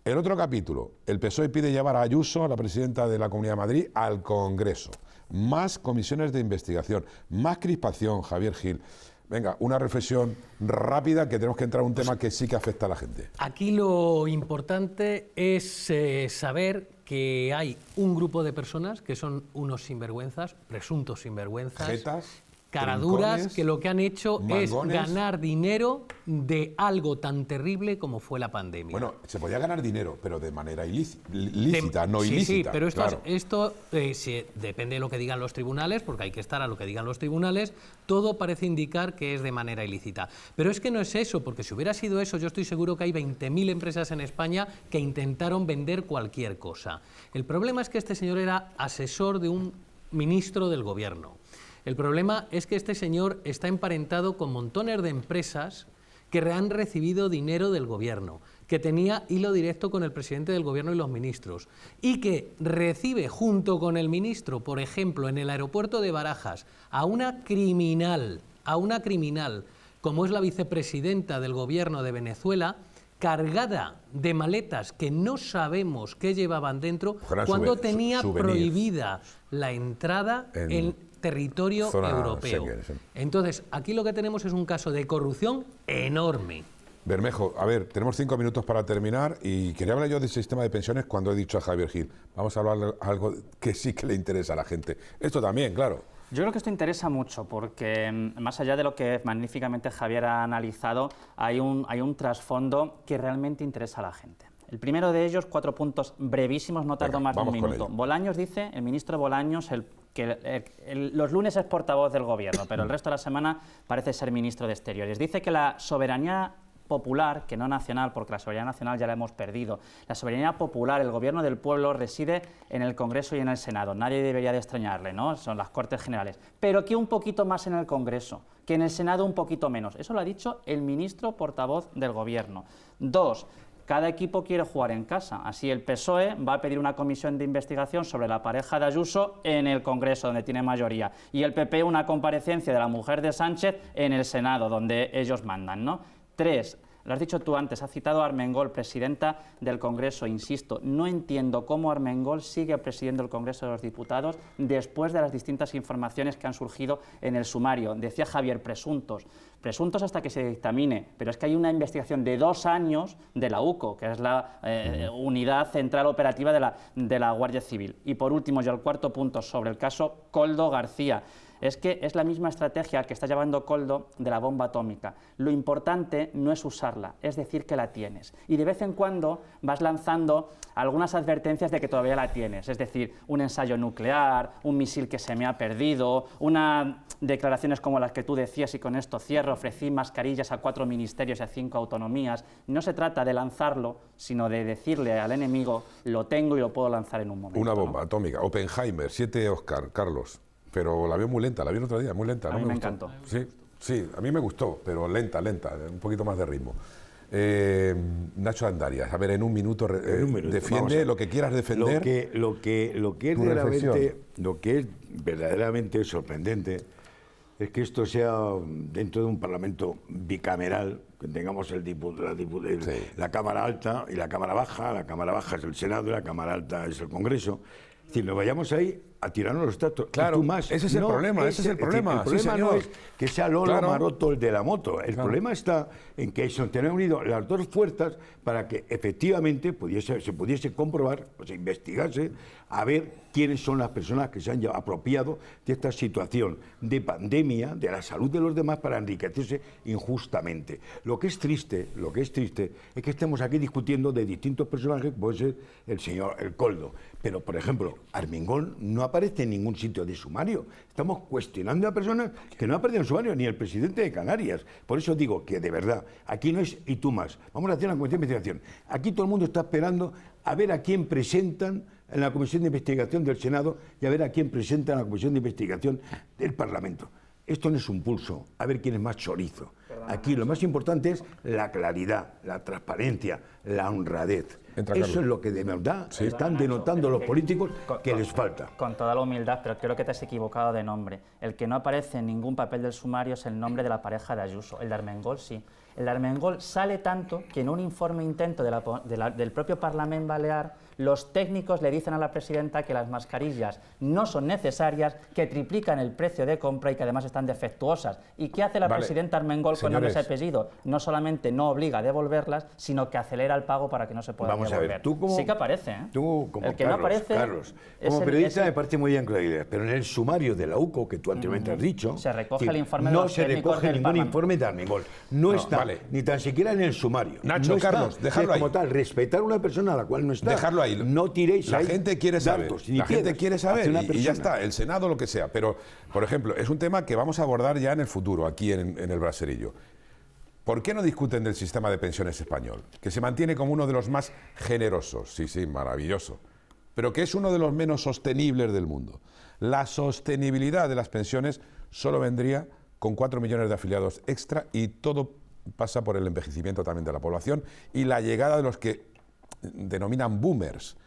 El otro capítulo, el PSOE pide llevar a Ayuso, a la presidenta de la Comunidad de Madrid, al Congreso. Más comisiones de investigación, más crispación, Javier Gil. Venga, una reflexión rápida, que tenemos que entrar a un tema que sí que afecta a la gente. Aquí lo importante es saber que hay un grupo de personas que son unos sinvergüenzas, presuntos sinvergüenzas, Jetas, caraduras, trincones, que lo que han hecho mangones. es ganar dinero de algo tan terrible como fue la pandemia. Bueno, se podía ganar dinero, pero de manera lícita, no ilícita. Sí, pero claro. esto depende de lo que digan los tribunales, porque hay que estar a lo que digan los tribunales. Todo parece indicar que es de manera ilícita. Pero es que no es eso, porque si hubiera sido eso, yo estoy seguro que hay 20.000 empresas en España que intentaron vender cualquier cosa. El problema es que este señor era asesor de un ministro del gobierno. El problema es que este señor está emparentado con montones de empresas que han recibido dinero del gobierno, que tenía hilo directo con el presidente del gobierno y los ministros, y que recibe junto con el ministro, por ejemplo, en el aeropuerto de Barajas, a una criminal, como es la vicepresidenta del gobierno de Venezuela, cargada de maletas que no sabemos qué llevaban dentro, cuando tenía prohibida la entrada en territorio europeo. Schengen, sí. Entonces, aquí lo que tenemos es un caso de corrupción enorme, Bermejo, a ver, tenemos 5 minutos para terminar y quería hablar yo del sistema de pensiones cuando he dicho a Javier Gil. Vamos a hablar algo que sí que le interesa a la gente. Esto también, claro. Yo creo que esto interesa mucho porque, más allá de lo que magníficamente Javier ha analizado, hay un trasfondo que realmente interesa a la gente. El primero de ellos, 4 puntos brevísimos, no tardo más de un minuto. Bolaños dice, el ministro Bolaños, que los lunes es portavoz del Gobierno, pero el resto de la semana parece ser ministro de Exteriores. Dice que la soberanía popular, que no nacional, porque la soberanía nacional ya la hemos perdido. La soberanía popular, el gobierno del pueblo, reside en el Congreso y en el Senado. Nadie debería de extrañarle, ¿no? Son las Cortes Generales. Pero que un poquito más en el Congreso, que en el Senado un poquito menos. Eso lo ha dicho el ministro portavoz del Gobierno. 2. Cada equipo quiere jugar en casa. Así el PSOE va a pedir una comisión de investigación sobre la pareja de Ayuso en el Congreso, donde tiene mayoría. Y el PP una comparecencia de la mujer de Sánchez en el Senado, donde ellos mandan, ¿no? 3. Lo has dicho tú antes, has citado a Armengol, presidenta del Congreso. Insisto, no entiendo cómo Armengol sigue presidiendo el Congreso de los Diputados después de las distintas informaciones que han surgido en el sumario. Decía Javier, presuntos hasta que se dictamine, pero es que hay una investigación de 2 años de la UCO, que es la Unidad Central Operativa de la Guardia Civil. Y por último, ya el 4 punto sobre el caso Koldo García. Es que es la misma estrategia que está llevando Koldo de la bomba atómica. Lo importante no es usarla, es decir que la tienes. Y de vez en cuando vas lanzando algunas advertencias de que todavía la tienes. Es decir, un ensayo nuclear, un misil que se me ha perdido, unas declaraciones como las que tú decías, y con esto cierro, ofrecí mascarillas a 4 ministerios y a 5 autonomías. No se trata de lanzarlo, sino de decirle al enemigo, lo tengo y lo puedo lanzar en un momento. Una bomba atómica, Oppenheimer, 7 Oscar, Carlos. Pero la veo muy lenta, la vi el otro día, muy lenta. A mí me encantó. Sí, a mí me gustó, pero lenta, un poquito más de ritmo. Nacho Andarias, a ver, en un minuto, defiende lo que quieras defender. Lo que es verdaderamente sorprendente es que esto sea dentro de un parlamento bicameral, que tengamos la Cámara Alta y la Cámara Baja. La Cámara Baja es el Senado y la Cámara Alta es el Congreso. Es decir, nos vayamos ahí a tirarnos los trastos. Claro, ese es el problema, ese es el problema. El problema no es que sea Lolo Maroto el de la moto. El problema está en que se han unido las dos fuerzas para que efectivamente se pudiese comprobar, o se investigase, a ver quiénes son las personas que se han apropiado de esta situación de pandemia, de la salud de los demás, para enriquecerse injustamente. Lo que es triste es que estemos aquí discutiendo de distintos personajes, puede ser el Koldo, pero por ejemplo, Armengol no aparece en ningún sitio de sumario. Estamos cuestionando a personas que no aparecen en sumario, ni el presidente de Canarias. Por eso digo que de verdad, aquí no es y tú más. Vamos a hacer una comisión de investigación. Aquí todo el mundo está esperando a ver a quién presentan en la comisión de investigación del Senado y a ver a quién presentan en la comisión de investigación del Parlamento. Esto no es un pulso, a ver quién es más chorizo. Aquí lo más importante es la claridad, la transparencia, la honradez. Eso es lo que de verdad están denotando los políticos que les falta. Con toda la humildad, pero creo que te has equivocado de nombre. El que no aparece en ningún papel del sumario es el nombre de la pareja de Ayuso. El de Armengol sí. El de Armengol sale tanto que en un informe intento del propio Parlament Balear, los técnicos le dicen a la presidenta que las mascarillas no son necesarias, que triplican el precio de compra y que además están defectuosas. ¿Y qué hace la presidenta Armengol con nombre y apellido? No solamente no obliga a devolverlas, sino que acelera el pago para que no se pueda devolver. A ver, tú como, sí que aparece, ¿eh? Tú como el que no aparece como periodista me parece muy bien que la idea, pero en el sumario de la UCO, que tú anteriormente has dicho, se recoge el informe de los técnicos. No se recoge ningún informe de Armengol. No está, ni tan siquiera en el sumario. Nacho, no Carlos, dejarlo ahí. Como tal, respetar a una persona a la cual no está. Dejarlo ahí. No tiréis. La gente quiere saber. La gente quiere saber y ya está. El Senado, lo que sea. Pero, por ejemplo, es un tema que vamos a abordar ya en el futuro, aquí en el Braserillo. ¿Por qué no discuten del sistema de pensiones español? Que se mantiene como uno de los más generosos. Sí, maravilloso. Pero que es uno de los menos sostenibles del mundo. La sostenibilidad de las pensiones solo vendría con 4 millones de afiliados extra y todo pasa por el envejecimiento también de la población y la llegada de los que denominan boomers.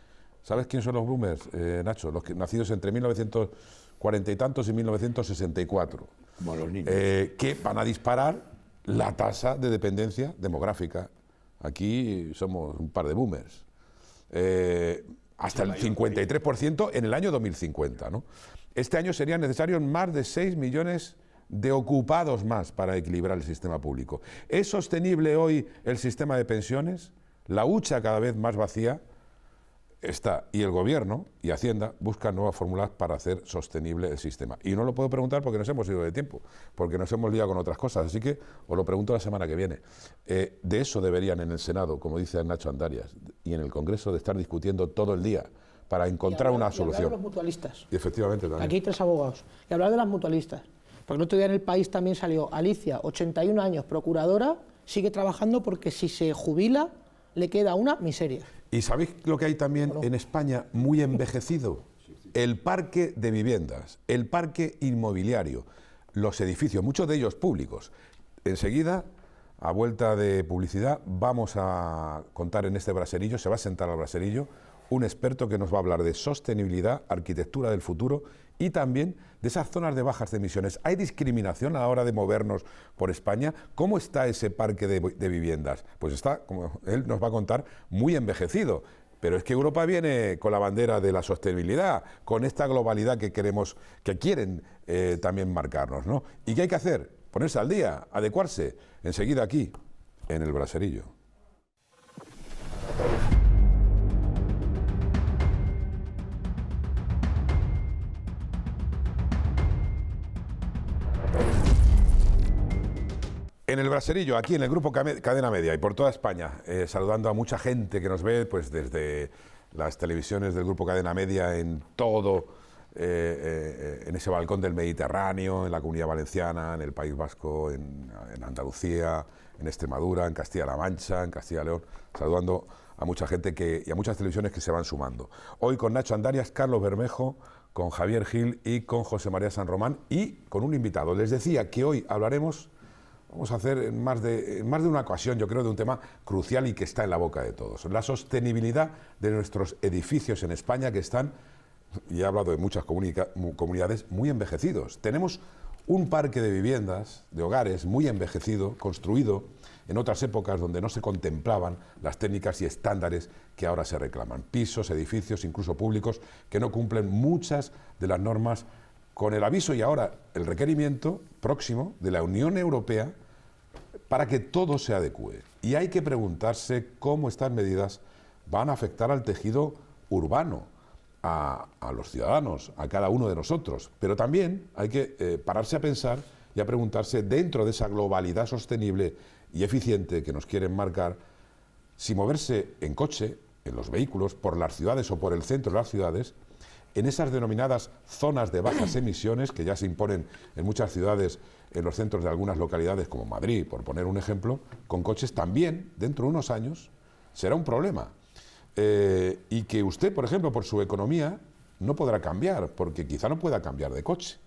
¿Sabes quiénes son los boomers, Nacho? Los que nacidos entre 1940 y tantos y 1964. Como los niños. Que van a disparar la tasa de dependencia demográfica. Aquí somos un par de boomers. Hasta el 53% en el año 2050, ¿no? Este año serían necesarios más de 6 millones de ocupados más para equilibrar el sistema público. ¿Es sostenible hoy el sistema de pensiones? La hucha cada vez más vacía está, y el Gobierno y Hacienda buscan nuevas fórmulas para hacer sostenible el sistema. Y no lo puedo preguntar porque nos hemos ido de tiempo, porque nos hemos liado con otras cosas, así que os lo pregunto la semana que viene. De eso deberían en el Senado, como dice Nacho Andarias, y en el Congreso de estar discutiendo todo el día para encontrar una solución. Y hablar de los mutualistas. Y efectivamente también. Aquí hay 3 abogados. Y hablar de las mutualistas. Porque el otro día en El País también salió Alicia, 81 años, procuradora, sigue trabajando porque si se jubila le queda una miseria. ¿Y sabéis lo que hay también en España muy envejecido? El parque de viviendas, el parque inmobiliario, los edificios, muchos de ellos públicos. Enseguida, a vuelta de publicidad, vamos a contar en este braserillo, se va a sentar al braserillo, un experto que nos va a hablar de sostenibilidad, arquitectura del futuro y también de esas zonas de bajas emisiones. ¿Hay discriminación a la hora de movernos por España? ¿Cómo está ese parque de viviendas? Pues está, como él nos va a contar, muy envejecido. Pero es que Europa viene con la bandera de la sostenibilidad, con esta globalidad que queremos, que quieren también marcarnos, ¿no? ¿Y qué hay que hacer? Ponerse al día, adecuarse. Enseguida aquí, en el braserillo. En el braserillo, aquí en el grupo Cadena Media y por toda España, saludando a mucha gente que nos ve pues desde las televisiones del grupo Cadena Media en todo, en ese balcón del Mediterráneo, en la Comunidad Valenciana, en el País Vasco, en Andalucía, en Extremadura, en Castilla-La Mancha, en Castilla y León, saludando a mucha gente y a muchas televisiones que se van sumando. Hoy con Nacho Andarias, Carlos Bermejo, con Javier Gil y con José María San Román y con un invitado. Les decía que hoy hablaremos. Vamos a hacer en más de una ocasión, yo creo, de un tema crucial y que está en la boca de todos. La sostenibilidad de nuestros edificios en España que están, y he hablado de muchas comunidades, muy envejecidos. Tenemos un parque de viviendas, de hogares, muy envejecido, construido en otras épocas donde no se contemplaban las técnicas y estándares que ahora se reclaman. Pisos, edificios, incluso públicos, que no cumplen muchas de las normas con el aviso y ahora el requerimiento próximo de la Unión Europea para que todo se adecúe. Y hay que preguntarse cómo estas medidas van a afectar al tejido urbano, a los ciudadanos, a cada uno de nosotros. Pero también hay que pararse a pensar y a preguntarse, dentro de esa globalidad sostenible y eficiente que nos quieren marcar, si moverse en coche, en los vehículos, por las ciudades o por el centro de las ciudades, en esas denominadas zonas de bajas emisiones que ya se imponen en muchas ciudades, en los centros de algunas localidades como Madrid, por poner un ejemplo, con coches también, dentro de unos años, será un problema. Y que usted, por ejemplo, por su economía, no podrá cambiar, porque quizá no pueda cambiar de coche.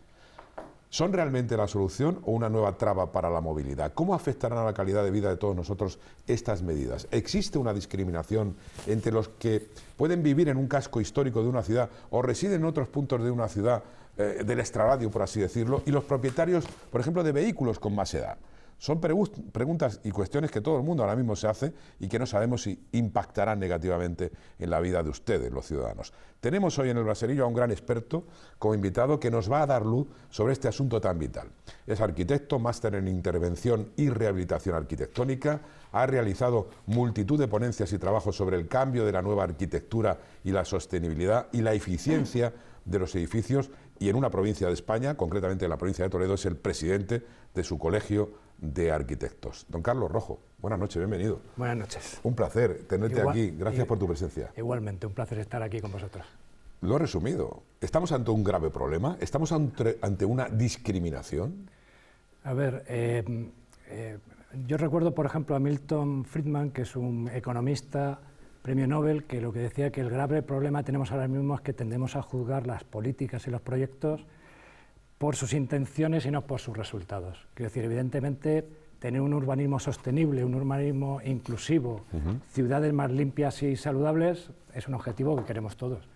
¿Son realmente la solución o una nueva traba para la movilidad? ¿Cómo afectarán a la calidad de vida de todos nosotros estas medidas? ¿Existe una discriminación entre los que pueden vivir en un casco histórico de una ciudad o residen en otros puntos de una ciudad, del extrarradio, por así decirlo, y los propietarios, por ejemplo, de vehículos con más edad? Son preguntas y cuestiones que todo el mundo ahora mismo se hace y que no sabemos si impactarán negativamente en la vida de ustedes, los ciudadanos. Tenemos hoy en el braserillo a un gran experto como invitado que nos va a dar luz sobre este asunto tan vital. Es arquitecto, máster en intervención y rehabilitación arquitectónica, ha realizado multitud de ponencias y trabajos sobre el cambio de la nueva arquitectura y la sostenibilidad y la eficiencia de los edificios, y en una provincia de España, concretamente en la provincia de Toledo, es el presidente de su colegio de arquitectos. Don Carlos Rojo, buenas noches, bienvenido. Buenas noches. Un placer tenerte aquí, gracias por tu presencia. Igualmente, un placer estar aquí con vosotros. Lo he resumido, ¿estamos ante un grave problema? ¿Estamos ante una discriminación? A ver, yo recuerdo, por ejemplo, a Milton Friedman, que es un economista, premio Nobel, que lo que decía que el grave problema que tenemos ahora mismo es que tendemos a juzgar las políticas y los proyectos por sus intenciones y no por sus resultados. Quiero decir, evidentemente, tener un urbanismo sostenible, un urbanismo inclusivo, ciudades más limpias y saludables, es un objetivo que queremos todos.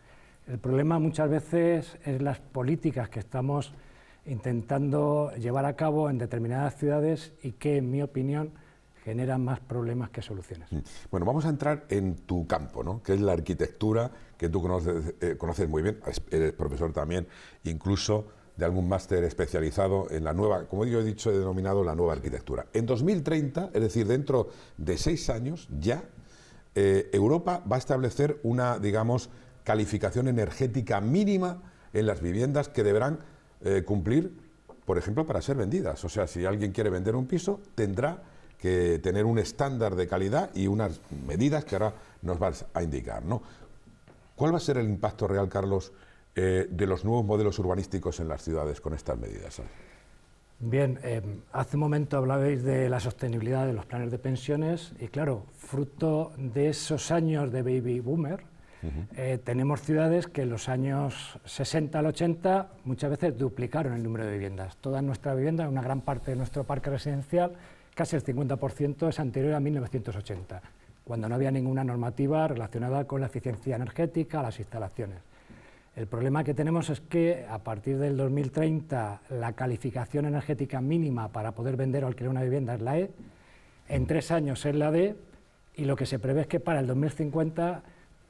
El problema muchas veces es las políticas que estamos intentando llevar a cabo en determinadas ciudades y que, en mi opinión, generan más problemas que soluciones. Bueno, vamos a entrar en tu campo, ¿no?, que es la arquitectura, que tú conoces muy bien, eres profesor también, incluso de algún máster especializado en la nueva, como yo he dicho, he denominado la nueva arquitectura. En 2030, es decir, dentro de 6 años ya, Europa va a establecer una, digamos, calificación energética mínima en las viviendas que deberán cumplir, por ejemplo, para ser vendidas. O sea, si alguien quiere vender un piso, tendrá que tener un estándar de calidad y unas medidas que ahora nos vas a indicar, ¿no? ¿Cuál va a ser el impacto real, Carlos, de los nuevos modelos urbanísticos en las ciudades con estas medidas? Bien, hace un momento hablabais de la sostenibilidad de los planes de pensiones y claro, fruto de esos años de baby boomer, tenemos ciudades que en los años 60 al 80 muchas veces duplicaron el número de viviendas. Toda nuestra vivienda, una gran parte de nuestro parque residencial, casi el 50% es anterior a 1980, cuando no había ninguna normativa relacionada con la eficiencia energética, las instalaciones. El problema que tenemos es que a partir del 2030 la calificación energética mínima para poder vender o alquilar una vivienda es la E, en 3 años es la D y lo que se prevé es que para el 2050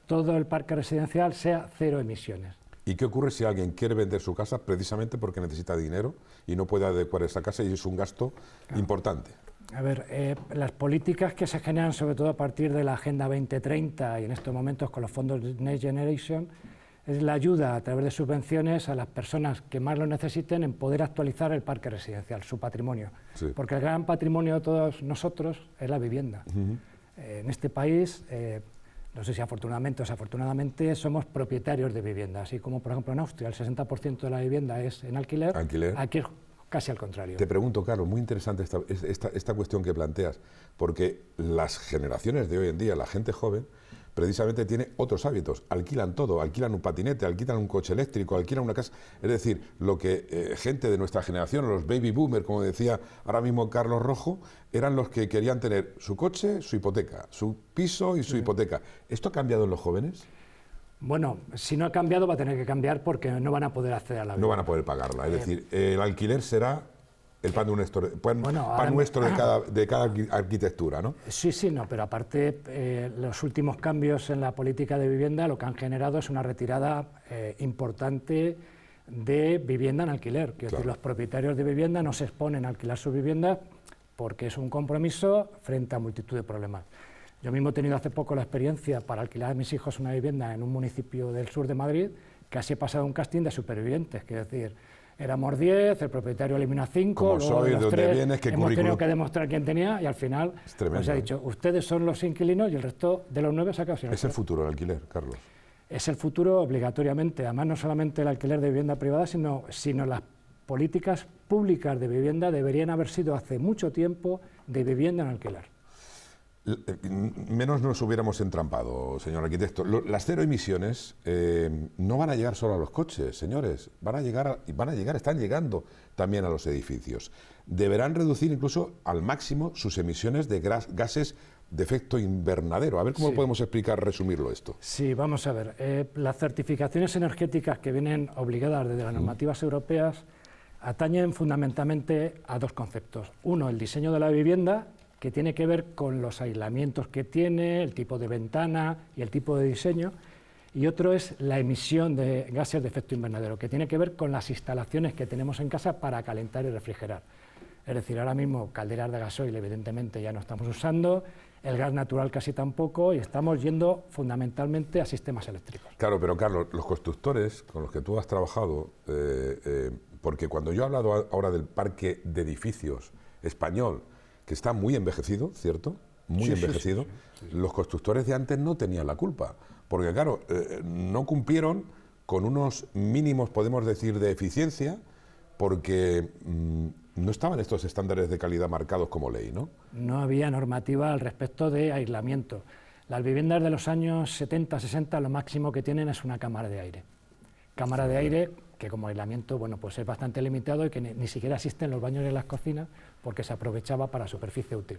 todo el parque residencial sea 0 emisiones. ¿Y qué ocurre si alguien quiere vender su casa precisamente porque necesita dinero y no puede adecuar esa casa y es un gasto importante? A ver, las políticas que se generan sobre todo a partir de la Agenda 2030 y en estos momentos con los fondos Next Generation es la ayuda a través de subvenciones a las personas que más lo necesiten en poder actualizar el parque residencial, su patrimonio. Sí. Porque el gran patrimonio de todos nosotros es la vivienda. En este país, no sé si afortunadamente o desafortunadamente, somos propietarios de vivienda, así como por ejemplo en Austria el 60% de la vivienda es en alquiler. Aquí es casi al contrario. Te pregunto, Carlos, muy interesante esta cuestión que planteas, porque las generaciones de hoy en día, la gente joven, precisamente tiene otros hábitos, alquilan todo, alquilan un patinete, alquilan un coche eléctrico, alquilan una casa, es decir, lo que gente de nuestra generación, los baby boomers, como decía ahora mismo Carlos Rojo, eran los que querían tener su coche, su hipoteca, su piso y su hipoteca. ¿Esto ha cambiado en los jóvenes? Bueno, si no ha cambiado va a tener que cambiar porque no van a poder acceder a la vivienda. No van a poder pagarla, es decir, el alquiler será el pan nuestro de cada arquitectura, ¿no? Sí, no, pero aparte los últimos cambios en la política de vivienda lo que han generado es una retirada importante de vivienda en alquiler. Quiero decir, los propietarios de vivienda no se exponen a alquilar su vivienda porque es un compromiso frente a multitud de problemas. Yo mismo he tenido hace poco la experiencia para alquilar a mis hijos una vivienda en un municipio del sur de Madrid, casi he pasado un casting de supervivientes, quiero decir, éramos 10, el propietario elimina 5, luego de los 3 hemos tenido que demostrar quién tenía y al final se ha dicho, ustedes son los inquilinos y el resto de los 9 se ha quedado sin alquiler. ¿Es el futuro el alquiler, Carlos? Es el futuro obligatoriamente, además no solamente el alquiler de vivienda privada, sino las políticas públicas de vivienda deberían haber sido hace mucho tiempo de vivienda en alquiler. Menos nos hubiéramos entrampado, señor arquitecto. Las 0 emisiones no van a llegar solo a los coches, señores, están llegando también a los edificios. Deberán reducir incluso al máximo sus emisiones de gases de efecto invernadero. A ver cómo podemos explicar, resumirlo esto. Sí, vamos a ver. Las certificaciones energéticas que vienen obligadas desde las normativas europeas atañen fundamentalmente a 2 conceptos. Uno, el diseño de la vivienda, que tiene que ver con los aislamientos que tiene, el tipo de ventana y el tipo de diseño, y otro es la emisión de gases de efecto invernadero, que tiene que ver con las instalaciones que tenemos en casa para calentar y refrigerar. Es decir, ahora mismo calderas de gasoil evidentemente ya no estamos usando, el gas natural casi tampoco, y estamos yendo fundamentalmente a sistemas eléctricos. Claro, pero Carlos, los constructores con los que tú has trabajado, porque cuando yo he hablado ahora del parque de edificios español, que está muy envejecido, ¿cierto? Muy envejecido. Sí. Los constructores de antes no tenían la culpa, porque claro, no cumplieron con unos mínimos, podemos decir, de eficiencia, porque no estaban estos estándares de calidad marcados como ley, ¿no? No había normativa al respecto de aislamiento. Las viviendas de los años 70, 60, lo máximo que tienen es una cámara de aire. Cámara de aire que como aislamiento, bueno, pues es bastante limitado y que ni siquiera existen los baños en las cocinas porque se aprovechaba para superficie útil.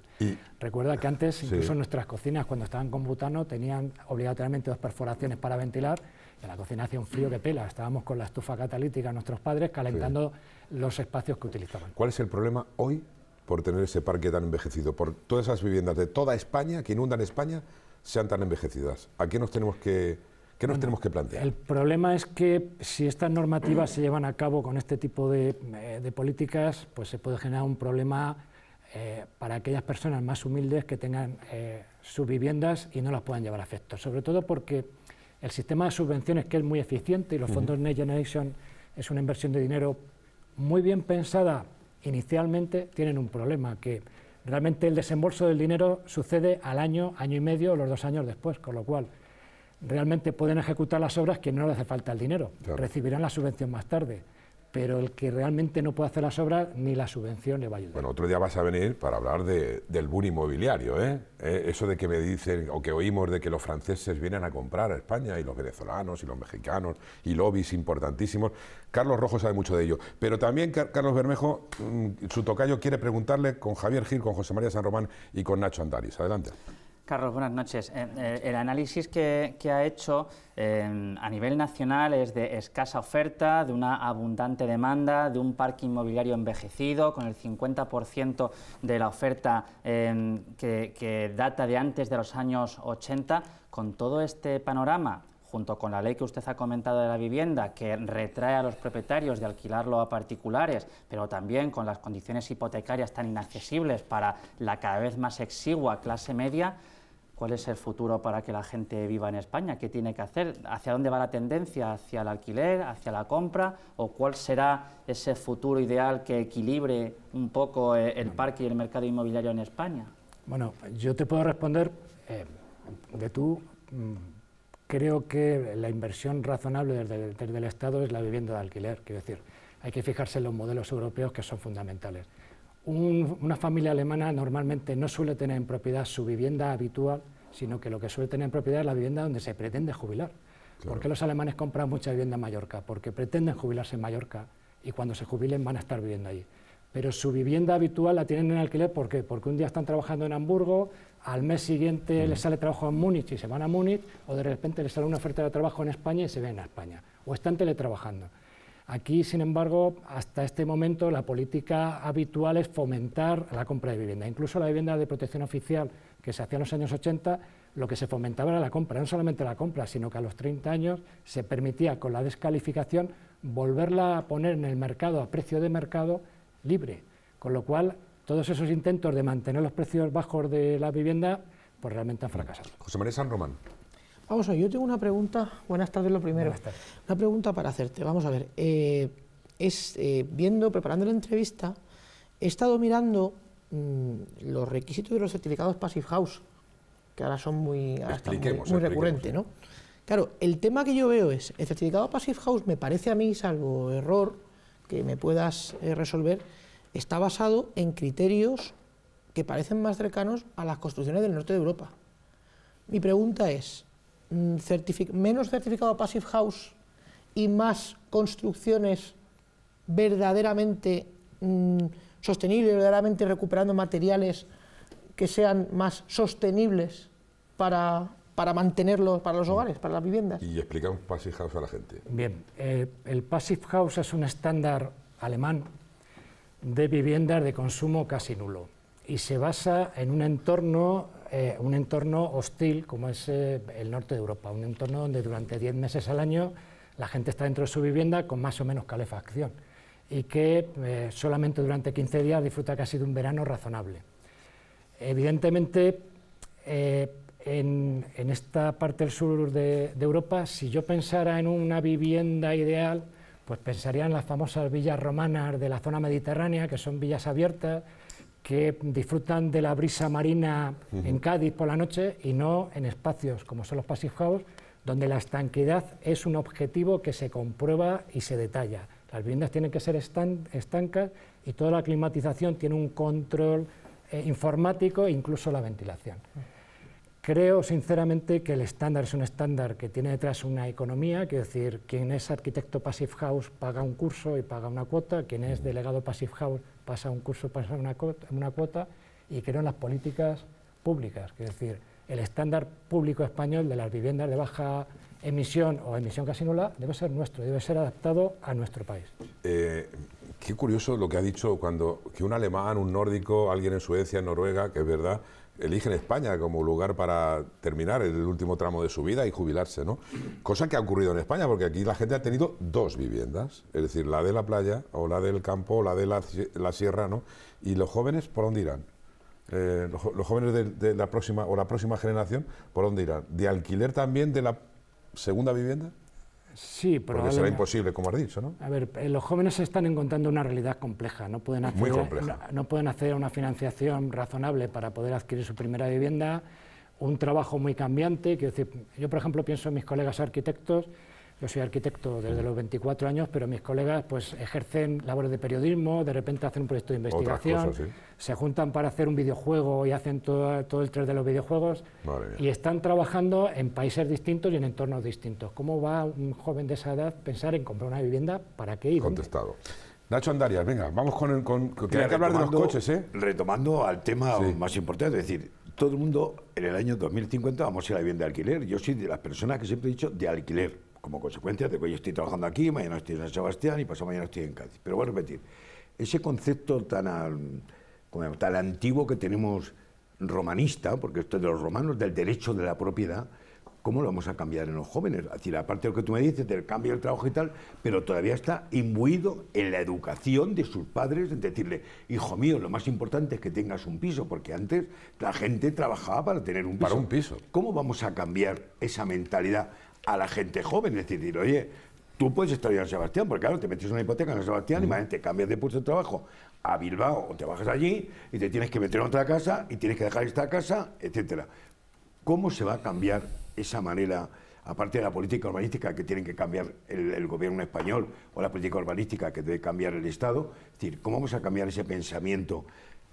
Recuerda que antes, incluso nuestras cocinas, cuando estaban con butano, tenían obligatoriamente 2 perforaciones para ventilar, y en la cocina hacía un frío que pela. Estábamos con la estufa catalítica, nuestros padres, calentando los espacios que utilizaban. ¿Cuál es el problema hoy por tener ese parque tan envejecido? Por todas esas viviendas de toda España, que inundan España, sean tan envejecidas. ¿A qué nos tenemos que ¿Qué nos tenemos que plantear? El problema es que si estas normativas se llevan a cabo con este tipo de políticas, pues se puede generar un problema para aquellas personas más humildes que tengan sus viviendas y no las puedan llevar a efecto. Sobre todo porque el sistema de subvenciones, que es muy eficiente, y los fondos Next Generation es una inversión de dinero muy bien pensada inicialmente, tienen un problema, que realmente el desembolso del dinero sucede al año, año y medio o los 2 años después, con lo cual realmente pueden ejecutar las obras que no les hace falta el dinero, claro. Recibirán la subvención más tarde, pero el que realmente no puede hacer las obras, ni la subvención le va a ayudar. Bueno, otro día vas a venir para hablar del boom inmobiliario, ¿eh? Eso de que me dicen, o que oímos de que los franceses vienen a comprar a España, y los venezolanos, y los mexicanos, y lobbies importantísimos. Carlos Rojo sabe mucho de ello, pero también Carlos Bermejo, su tocayo, quiere preguntarle con Javier Gil, con José María San Román y con Nacho Andariz. Adelante. Carlos, buenas noches. El análisis que ha hecho a nivel nacional es de escasa oferta, de una abundante demanda, de un parque inmobiliario envejecido, con el 50% de la oferta que data de antes de los años 80. Con todo este panorama, junto con la ley que usted ha comentado de la vivienda, que retrae a los propietarios de alquilarlo a particulares, pero también con las condiciones hipotecarias tan inaccesibles para la cada vez más exigua clase media, ¿cuál es el futuro para que la gente viva en España? ¿Qué tiene que hacer? ¿Hacia dónde va la tendencia? ¿Hacia el alquiler? ¿Hacia la compra? ¿O cuál será ese futuro ideal que equilibre un poco el parque y el mercado inmobiliario en España? Bueno, yo te puedo responder creo que la inversión razonable desde el Estado es la vivienda de alquiler. Quiero decir, hay que fijarse en los modelos europeos, que son fundamentales. Una familia alemana normalmente no suele tener en propiedad su vivienda habitual, sino que lo que suele tener en propiedad es la vivienda donde se pretende jubilar. Claro. ¿Por qué los alemanes compran mucha vivienda en Mallorca? Porque pretenden jubilarse en Mallorca y cuando se jubilen van a estar viviendo allí. Pero su vivienda habitual la tienen en alquiler, ¿por qué? Porque un día están trabajando en Hamburgo, al mes siguiente les sale trabajo en Múnich y se van a Múnich, o de repente les sale una oferta de trabajo en España y se ven a España, o están teletrabajando. Aquí, sin embargo, hasta este momento la política habitual es fomentar la compra de vivienda. Incluso la vivienda de protección oficial que se hacía en los años 80, lo que se fomentaba era la compra, no solamente la compra, sino que a los 30 años se permitía con la descalificación volverla a poner en el mercado a precio de mercado libre, con lo cual todos esos intentos de mantener los precios bajos de la vivienda pues realmente han fracasado. José María San Román. Vamos a ver, yo tengo una pregunta, buenas tardes lo primero, una pregunta para hacerte, vamos a ver, preparando la entrevista, he estado mirando los requisitos de los certificados Passive House, que ahora son muy recurrentes, ¿no? Claro, el tema que yo veo es, el certificado Passive House me parece a mí, salvo error que me puedas resolver, está basado en criterios que parecen más cercanos a las construcciones del norte de Europa. Mi pregunta es, menos certificado Passive House y más construcciones verdaderamente sostenibles, verdaderamente recuperando materiales que sean más sostenibles para mantenerlos, para los hogares, para las viviendas. Y explicamos Passive House a la gente. Bien, el Passive House es un estándar alemán de viviendas de consumo casi nulo y se basa en un entorno hostil como es el norte de Europa, un entorno donde durante 10 meses al año la gente está dentro de su vivienda con más o menos calefacción y que solamente durante 15 días disfruta casi de un verano razonable. Evidentemente, en esta parte del sur de Europa, si yo pensara en una vivienda ideal, pues pensaría en las famosas villas romanas de la zona mediterránea, que son villas abiertas, que disfrutan de la brisa marina en Cádiz por la noche y no en espacios como son los Passive House, donde la estanqueidad es un objetivo que se comprueba y se detalla. Las viviendas tienen que ser estancas y toda la climatización tiene un control informático e incluso la ventilación. Creo sinceramente que el estándar es un estándar que tiene detrás una economía, quiero decir, quien es arquitecto Passive House paga un curso y paga una cuota, quien es delegado Passive House pasa un curso, pasa una cuota, y creo en las políticas públicas, quiero decir, el estándar público español de las viviendas de baja emisión o emisión casi nula debe ser nuestro, debe ser adaptado a nuestro país. Qué curioso lo que ha dicho que un alemán, un nórdico, alguien en Suecia, en Noruega, que es verdad, eligen España como lugar para terminar el último tramo de su vida y jubilarse, ¿no? Cosa que ha ocurrido en España, porque aquí la gente ha tenido 2 viviendas, es decir, la de la playa o la del campo o la de la sierra, ¿no? Y los jóvenes, ¿por dónde irán? Los jóvenes de la próxima generación, ¿por dónde irán? ¿De alquiler también de la segunda vivienda? Sí, porque será imposible, como has dicho, ¿no? A ver, los jóvenes se están encontrando una realidad compleja. No pueden acceder, muy compleja. No pueden acceder a una financiación razonable para poder adquirir su primera vivienda, un trabajo muy cambiante. Quiero decir, yo, por ejemplo, pienso en mis colegas arquitectos. Yo soy arquitecto desde los 24 años, pero mis colegas pues ejercen labores de periodismo, de repente hacen un proyecto de investigación, cosas, sí. Se juntan para hacer un videojuego y hacen todo el 3 de los videojuegos y están trabajando en países distintos y en entornos distintos. ¿Cómo va un joven de esa edad pensar en comprar una vivienda? ¿Para qué? Contestado. Nacho Andarias, venga, vamos que hay que hablar de los coches, ¿eh? Retomando al tema más importante, es decir, todo el mundo en el año 2050 vamos a ir a la vivienda de alquiler. Yo soy de las personas que siempre he dicho de alquiler, como consecuencia de que hoy estoy trabajando aquí, mañana estoy en San Sebastián y pasado mañana estoy en Cádiz. Pero voy a repetir, ese concepto tan antiguo que tenemos romanista, porque esto es de los romanos, del derecho de la propiedad, ¿cómo lo vamos a cambiar en los jóvenes? Es decir, aparte de lo que tú me dices, del cambio del trabajo y tal, pero todavía está imbuido en la educación de sus padres, en decirle, hijo mío, lo más importante es que tengas un piso, porque antes la gente trabajaba para tener un piso. Para un piso. ¿Cómo vamos a cambiar esa mentalidad a la gente joven? Es decir, oye, tú puedes estar en San Sebastián, porque claro, te metes una hipoteca en San Sebastián y te cambias de puesto de trabajo a Bilbao o te bajas allí y te tienes que meter en otra casa y tienes que dejar esta casa, etcétera. ¿Cómo se va a cambiar esa manera, aparte de la política urbanística que tienen que cambiar el gobierno español o la política urbanística que debe cambiar el Estado? Es decir, ¿cómo vamos a cambiar ese pensamiento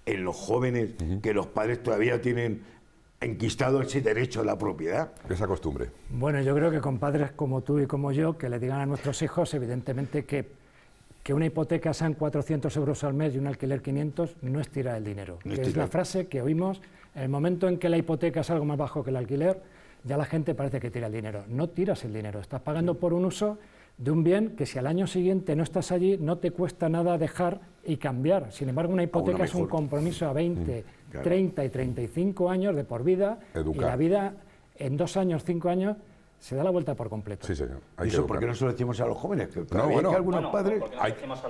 en los jóvenes que los padres todavía tienen enquistado ese derecho a la propiedad? Esa costumbre. Bueno, yo creo que con padres como tú y como yo, que le digan a nuestros hijos, evidentemente, que una hipoteca sean 400 euros al mes y un alquiler 500, no es tirar el dinero. No es la frase que oímos, en el momento en que la hipoteca es algo más bajo que el alquiler, ya la gente parece que tira el dinero. No tiras el dinero, estás pagando por un uso de un bien que si al año siguiente no estás allí, no te cuesta nada dejar y cambiar. Sin embargo, una hipoteca es un compromiso a 20, 30 y 35 años de por vida, y la vida en 2 años, 5 años, se da la vuelta por completo. Sí, señor. ¿Y eso por qué no se lo decimos a los jóvenes? Que no, bueno, que algunos padres...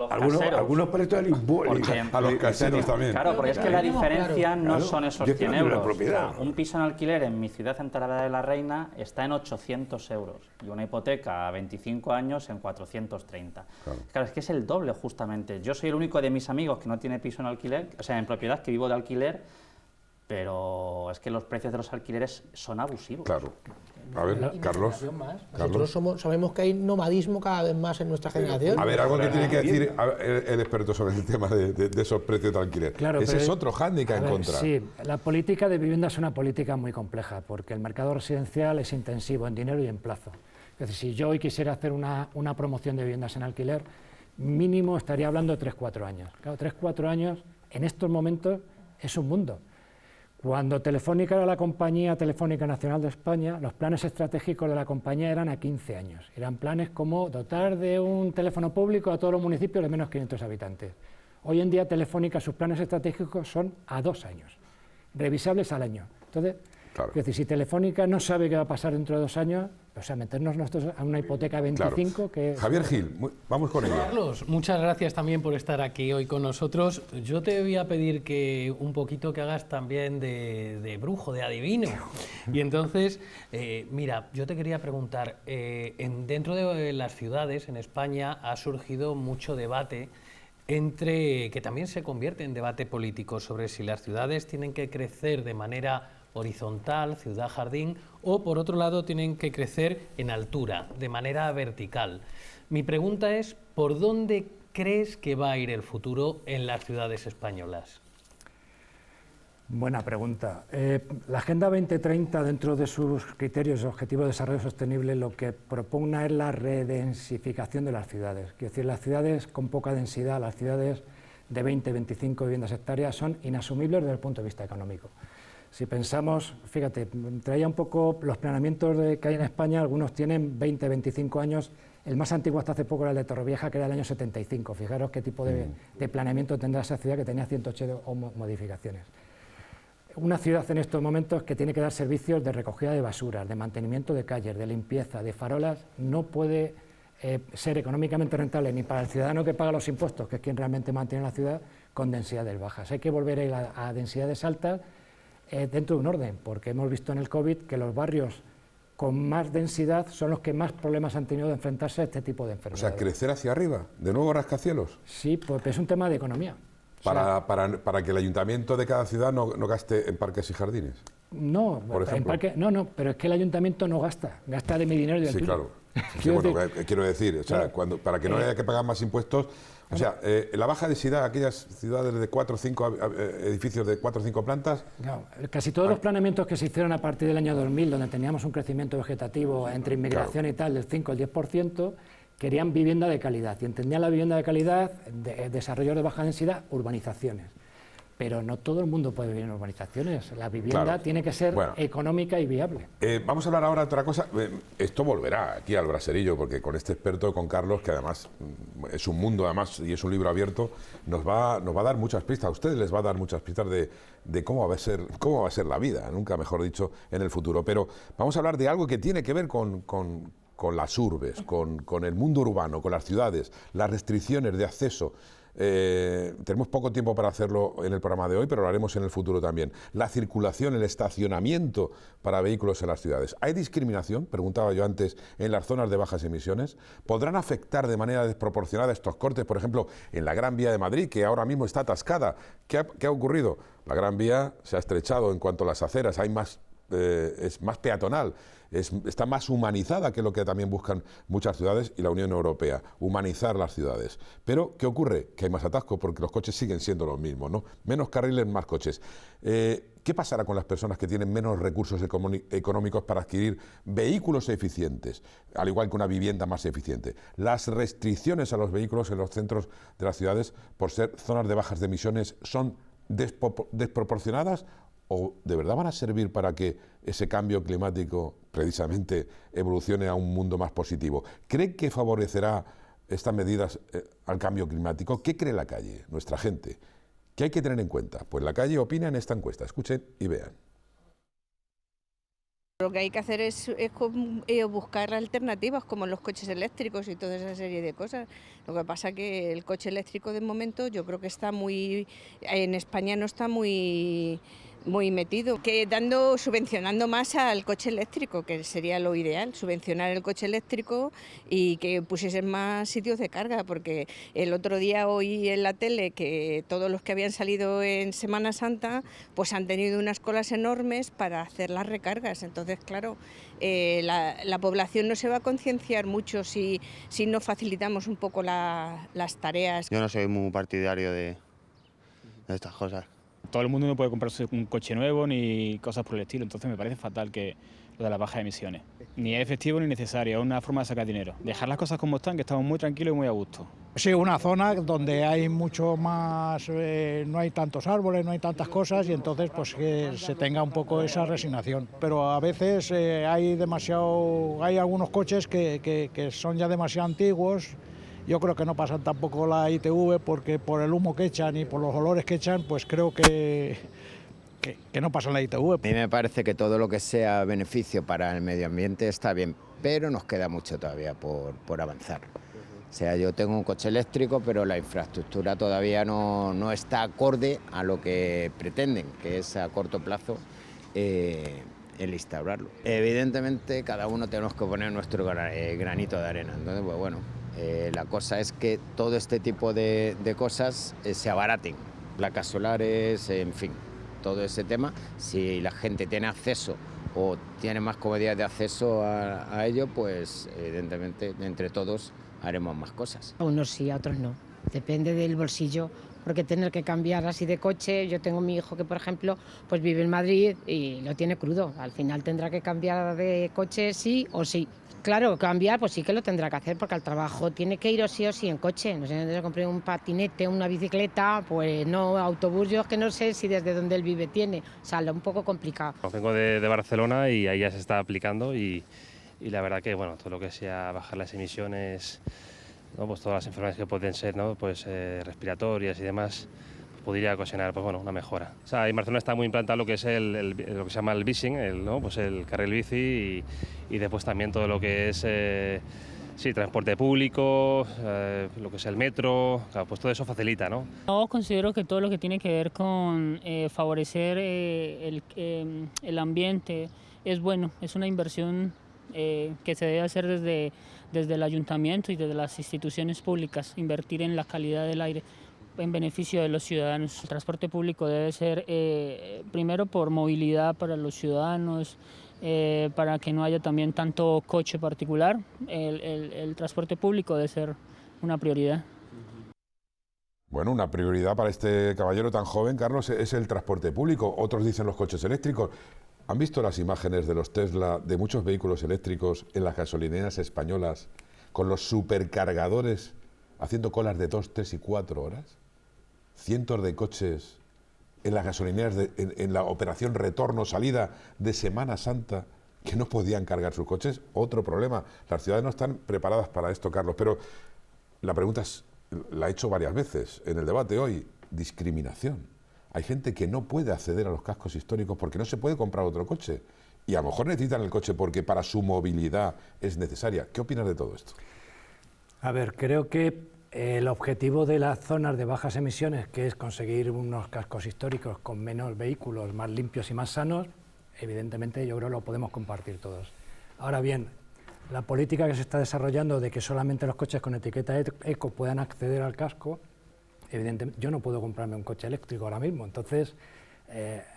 Algunos padres a los caseros también. Claro, porque es que la diferencia no son esos 100 euros. O sea, un piso en alquiler en mi ciudad, en Talavera de la Reina, está en 800 euros. Y una hipoteca a 25 años en 430. Claro, es que es el doble justamente. Yo soy el único de mis amigos que no tiene piso en alquiler, o sea, en propiedad, que vivo de alquiler, pero es que los precios de los alquileres son abusivos. Claro. A ver, Carlos. Nosotros sabemos que hay nomadismo cada vez más en nuestra generación. A ver, algo que tiene que decir el experto sobre el tema de esos precios de alquiler. Claro, ese es otro hándicap en contra. Sí, la política de vivienda es una política muy compleja, porque el mercado residencial es intensivo en dinero y en plazo. Es decir, si yo hoy quisiera hacer una promoción de viviendas en alquiler, mínimo estaría hablando de 3-4 años. Claro, 3-4 años en estos momentos es un mundo. Cuando Telefónica era la compañía telefónica nacional de España, los planes estratégicos de la compañía eran a 15 años. Eran planes como dotar de un teléfono público a todos los municipios de menos 500 habitantes. Hoy en día Telefónica, sus planes estratégicos son a 2 años, revisables al año. Entonces, es decir, si Telefónica no sabe qué va a pasar dentro de 2 años, o sea, meternos nosotros a una hipoteca de 25 que... Javier Gil, vamos con ello. Carlos, muchas gracias también por estar aquí hoy con nosotros. Yo te voy a pedir que un poquito que hagas también de brujo, de adivino. Y entonces, mira, yo te quería preguntar, dentro de las ciudades en España ha surgido mucho debate que también se convierte en debate político sobre si las ciudades tienen que crecer de manera horizontal, ciudad-jardín, o por otro lado tienen que crecer en altura, de manera vertical. Mi pregunta es, ¿por dónde crees que va a ir el futuro en las ciudades españolas? Buena pregunta. La Agenda 2030, dentro de sus criterios y objetivos de desarrollo sostenible, lo que propugna es la redensificación de las ciudades. Quiero decir, las ciudades con poca densidad, las ciudades de 20-25 viviendas hectáreas, son inasumibles desde el punto de vista económico. Si pensamos, fíjate, traía un poco los planeamientos que hay en España, algunos tienen 20, 25 años, el más antiguo hasta hace poco era el de Torrevieja, que era del año 75, fijaros qué tipo de planeamiento tendrá esa ciudad que tenía 108 modificaciones. una ciudad en estos momentos que tiene que dar servicios de recogida de basuras, de mantenimiento de calles, de limpieza, de farolas, no puede ser económicamente rentable ni para el ciudadano que paga los impuestos, que es quien realmente mantiene la ciudad, con densidades bajas. Hay que volver a ir a densidades altas dentro de un orden, porque hemos visto en el COVID que los barrios con más densidad son los que más problemas han tenido de enfrentarse a este tipo de O enfermedades. sea, crecer hacia arriba, de nuevo rascacielos. Sí, pues es un tema de economía. Para que el ayuntamiento de cada ciudad no gaste en parques y jardines. No, Por ejemplo. no, pero es que el ayuntamiento no gasta de mi dinero y del Sí, tuyo. claro. Sí, bueno, quiero decir, o sea, Claro. para que no haya que pagar más impuestos, o sea, la baja densidad, aquellas ciudades de 4 o 5 edificios de 4 o 5 plantas. No, casi todos los planeamientos que se hicieron a partir del año 2000, donde teníamos un crecimiento vegetativo entre inmigración y tal del 5 al 10%, querían vivienda de calidad y entendían la vivienda de calidad, desarrollos de baja densidad, urbanizaciones. Pero no todo el mundo puede vivir en urbanizaciones. La vivienda Claro. tiene que ser económica y viable. Vamos a hablar ahora de otra cosa. Esto volverá aquí al braserillo, porque con este experto, con Carlos, que además es un mundo además y es un libro abierto, nos va a dar muchas pistas. A ustedes les va a dar muchas pistas de cómo va a ser la vida, nunca mejor dicho, en el futuro. Pero vamos a hablar de algo que tiene que ver con las urbes, con el mundo urbano, con las ciudades, las restricciones de acceso. Tenemos poco tiempo para hacerlo en el programa de hoy, pero lo haremos en el futuro también. La circulación, el estacionamiento para vehículos en las ciudades. ¿Hay discriminación? Preguntaba yo antes, en las zonas de bajas emisiones. ¿Podrán afectar de manera desproporcionada estos cortes? Por ejemplo, en la Gran Vía de Madrid, que ahora mismo está atascada. ¿Qué ha ocurrido? La Gran Vía se ha estrechado en cuanto a las aceras, hay más, es más peatonal. Está más humanizada, que es lo que también buscan muchas ciudades y la Unión Europea, humanizar las ciudades. Pero, ¿qué ocurre? Que hay más atasco porque los coches siguen siendo los mismos, ¿no? Menos carriles, más coches. ¿Qué pasará con las personas que tienen menos recursos económicos para adquirir vehículos eficientes, al igual que una vivienda más eficiente? Las restricciones a los vehículos en los centros de las ciudades, por ser zonas de bajas emisiones, ¿son desproporcionadas o de verdad van a servir para que ese cambio climático precisamente evolucione a un mundo más positivo? ¿Cree que favorecerá estas medidas al cambio climático? ¿Qué cree la calle, nuestra gente? ¿Qué hay que tener en cuenta? Pues la calle opina en esta encuesta. Escuchen y vean. Lo que hay que hacer es buscar alternativas como los coches eléctricos y toda esa serie de cosas. Lo que pasa que el coche eléctrico de momento yo creo que está en España no está muy metido, que subvencionando más al coche eléctrico, que sería lo ideal, subvencionar el coche eléctrico y que pusiesen más sitios de carga, porque el otro día oí en la tele que todos los que habían salido en Semana Santa pues han tenido unas colas enormes para hacer las recargas. Entonces, claro, la población no se va a concienciar mucho si no facilitamos un poco las tareas. Yo no soy muy partidario de estas cosas. Todo el mundo no puede comprarse un coche nuevo ni cosas por el estilo, entonces me parece fatal que lo de las bajas emisiones. Ni es efectivo ni necesario, es una forma de sacar dinero. Dejar las cosas como están, que estamos muy tranquilos y muy a gusto. Sí, una zona donde hay mucho más, no hay tantos árboles, no hay tantas cosas y entonces pues que se tenga un poco esa resignación. Pero a veces hay algunos coches que son ya demasiado antiguos. Yo creo que no pasan tampoco la ITV porque por el humo que echan y por los olores que echan, pues creo que no pasan la ITV. A mí me parece que todo lo que sea beneficio para el medio ambiente está bien, pero nos queda mucho todavía por avanzar. O sea, yo tengo un coche eléctrico, pero la infraestructura todavía no está acorde a lo que pretenden, que es a corto plazo el instaurarlo. Evidentemente, cada uno tenemos que poner nuestro granito de arena. Entonces, pues bueno, la cosa es que todo este tipo de cosas se abaraten, placas solares, en fin, todo ese tema. Si la gente tiene acceso o tiene más comodidad de acceso a ello, pues evidentemente entre todos haremos más cosas. A unos sí, a otros no. Depende del bolsillo, porque tener que cambiar así de coche, yo tengo mi hijo que por ejemplo pues vive en Madrid y lo tiene crudo, al final tendrá que cambiar de coche sí o sí. Claro, cambiar pues sí que lo tendrá que hacer porque al trabajo tiene que ir o sí en coche. No sé, tendrá que comprar un patinete, una bicicleta, pues no, autobús, yo es que no sé si desde donde él vive tiene, o sea, un poco complicado. Vengo de Barcelona y ahí ya se está aplicando y la verdad que bueno, todo lo que sea bajar las emisiones, ¿no? Pues todas las enfermedades que pueden ser, ¿no? Pues respiratorias y demás, podría ocasionar pues, bueno, una mejora. O sea, en Barcelona está muy implantado lo que es lo que se llama el bicing, ¿no? Pues el carril bici y después también todo lo que es sí, transporte público, lo que es el metro, claro, pues todo eso facilita, ¿no? Yo considero que todo lo que tiene que ver con favorecer el ambiente es bueno, es una inversión que se debe hacer desde el ayuntamiento y desde las instituciones públicas, invertir en la calidad del aire en beneficio de los ciudadanos. El transporte público debe ser primero por movilidad para los ciudadanos, para que no haya también tanto coche particular. El transporte público debe ser una prioridad. Bueno, una prioridad para este caballero tan joven, Carlos, es el transporte público. Otros dicen los coches eléctricos. ¿Han visto las imágenes de los Tesla, de muchos vehículos eléctricos en las gasolineras españolas, con los supercargadores haciendo colas de 2, 3 y 4 horas? Cientos de coches en las gasolineras, en la operación retorno-salida de Semana Santa, que no podían cargar sus coches. Otro problema. Las ciudades no están preparadas para esto, Carlos. Pero la pregunta la he hecho varias veces en el debate hoy. Discriminación. Hay gente que no puede acceder a los cascos históricos porque no se puede comprar otro coche. Y a lo mejor necesitan el coche porque para su movilidad es necesaria. ¿Qué opinas de todo esto? A ver, creo que el objetivo de las zonas de bajas emisiones, que es conseguir unos cascos históricos con menos vehículos, más limpios y más sanos, evidentemente yo creo que lo podemos compartir todos. Ahora bien, la política que se está desarrollando de que solamente los coches con etiqueta eco puedan acceder al casco, evidentemente yo no puedo comprarme un coche eléctrico ahora mismo. Entonces,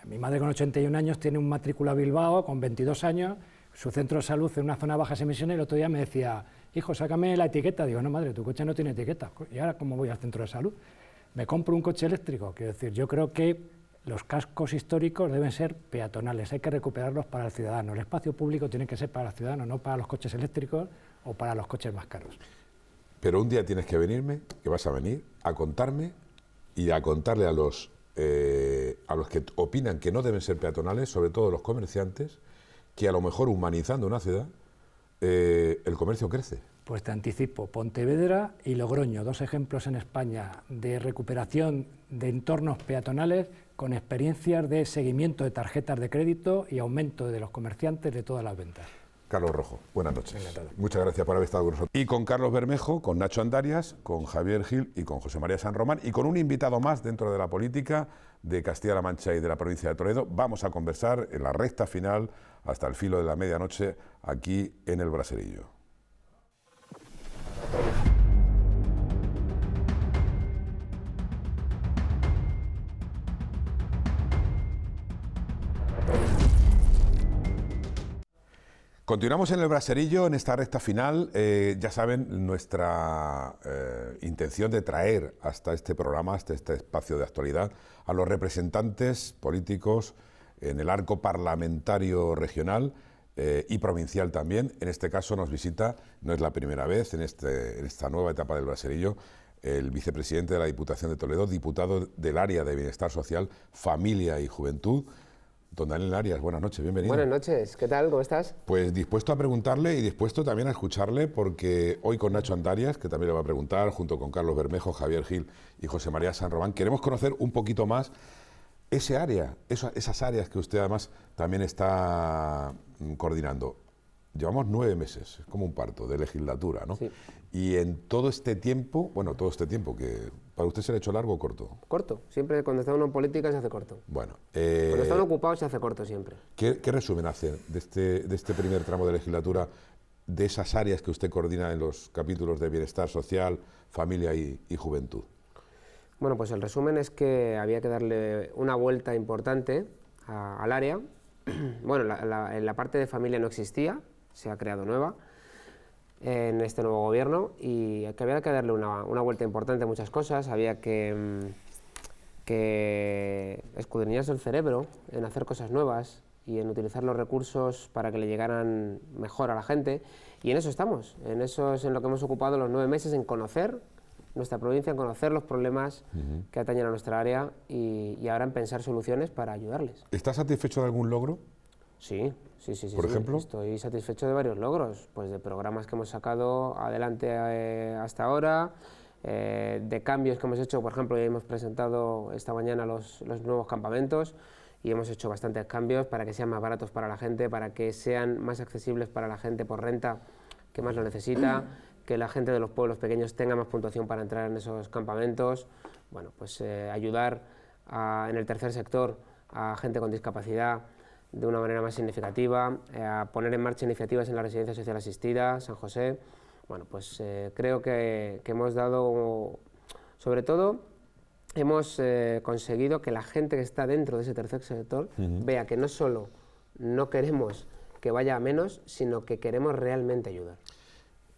mi madre con 81 años tiene un matrícula Bilbao con 22 años, su centro de salud en una zona de bajas emisiones, y el otro día me decía, hijo, sácame la etiqueta. Digo, no, madre, tu coche no tiene etiqueta. ¿Y ahora cómo voy al centro de salud? ¿Me compro un coche eléctrico? Quiero decir, yo creo que los cascos históricos deben ser peatonales, hay que recuperarlos para el ciudadano. El espacio público tiene que ser para el ciudadano, no para los coches eléctricos o para los coches más caros. Pero un día tienes que venirme, que vas a venir, a contarme y a contarle a los que opinan que no deben ser peatonales, sobre todo los comerciantes, que a lo mejor humanizando una ciudad, el comercio crece. Pues te anticipo, Pontevedra y Logroño, 2 ejemplos en España de recuperación de entornos peatonales con experiencias de seguimiento de tarjetas de crédito y aumento de los comerciantes de todas las ventas. Carlos Rojo, buenas noches. Encantado. Muchas gracias por haber estado con nosotros. Y con Carlos Bermejo, con Nacho Andarias, con Javier Gil y con José María San Román y con un invitado más dentro de la política de Castilla-La Mancha y de la provincia de Toledo. Vamos a conversar en la recta final, hasta el filo de la medianoche, aquí en el Braserillo. Continuamos en el Braserillo, en esta recta final. Ya saben, nuestra intención de traer hasta este programa, hasta este espacio de actualidad, a los representantes políticos en el arco parlamentario regional y provincial también. En este caso nos visita, no es la primera vez en esta nueva etapa del Braserillo, el vicepresidente de la Diputación de Toledo, diputado del área de Bienestar Social, Familia y Juventud, don Daniel Arias. Buenas noches, bienvenido. Buenas noches, ¿qué tal? ¿Cómo estás? Pues dispuesto a preguntarle y dispuesto también a escucharle, porque hoy con Nacho Andarias, que también le va a preguntar, junto con Carlos Bermejo, Javier Gil y José María San Román, queremos conocer un poquito más ese área, esas áreas que usted además también está coordinando. Llevamos 9 meses, es como un parto de legislatura, ¿no? Sí. Y en todo este tiempo, que para usted se le ha hecho largo o corto. Corto, siempre cuando está uno en política se hace corto. Bueno. Cuando está uno ocupado se hace corto siempre. ¿Qué resumen hace de este primer tramo de legislatura, de esas áreas que usted coordina en los capítulos de Bienestar Social, Familia y Juventud? Bueno, pues el resumen es que había que darle una vuelta importante al área. Bueno, en la parte de familia no existía, se ha creado nueva en este nuevo gobierno, y que había que darle una vuelta importante a muchas cosas. Había que escudriñarse el cerebro en hacer cosas nuevas y en utilizar los recursos para que le llegaran mejor a la gente, y en eso estamos, en eso es en lo que hemos ocupado los 9 meses, en conocer nuestra provincia, en conocer los problemas que atañen a nuestra área y ahora en pensar soluciones para ayudarles. ¿Está satisfecho de algún logro? Sí. ¿Por ejemplo? Estoy satisfecho de varios logros, pues de programas que hemos sacado adelante hasta ahora, de cambios que hemos hecho. Por ejemplo, ya hemos presentado esta mañana los nuevos campamentos y hemos hecho bastantes cambios para que sean más baratos para la gente, para que sean más accesibles para la gente por renta que más lo necesita, que la gente de los pueblos pequeños tenga más puntuación para entrar en esos campamentos. Bueno, pues ayudar en el tercer sector a gente con discapacidad de una manera más significativa, a poner en marcha iniciativas en la Residencia Social Asistida, San José. Bueno, pues creo que hemos dado, sobre todo, hemos conseguido que la gente que está dentro de ese tercer sector vea que no solo no queremos que vaya a menos, sino que queremos realmente ayudar.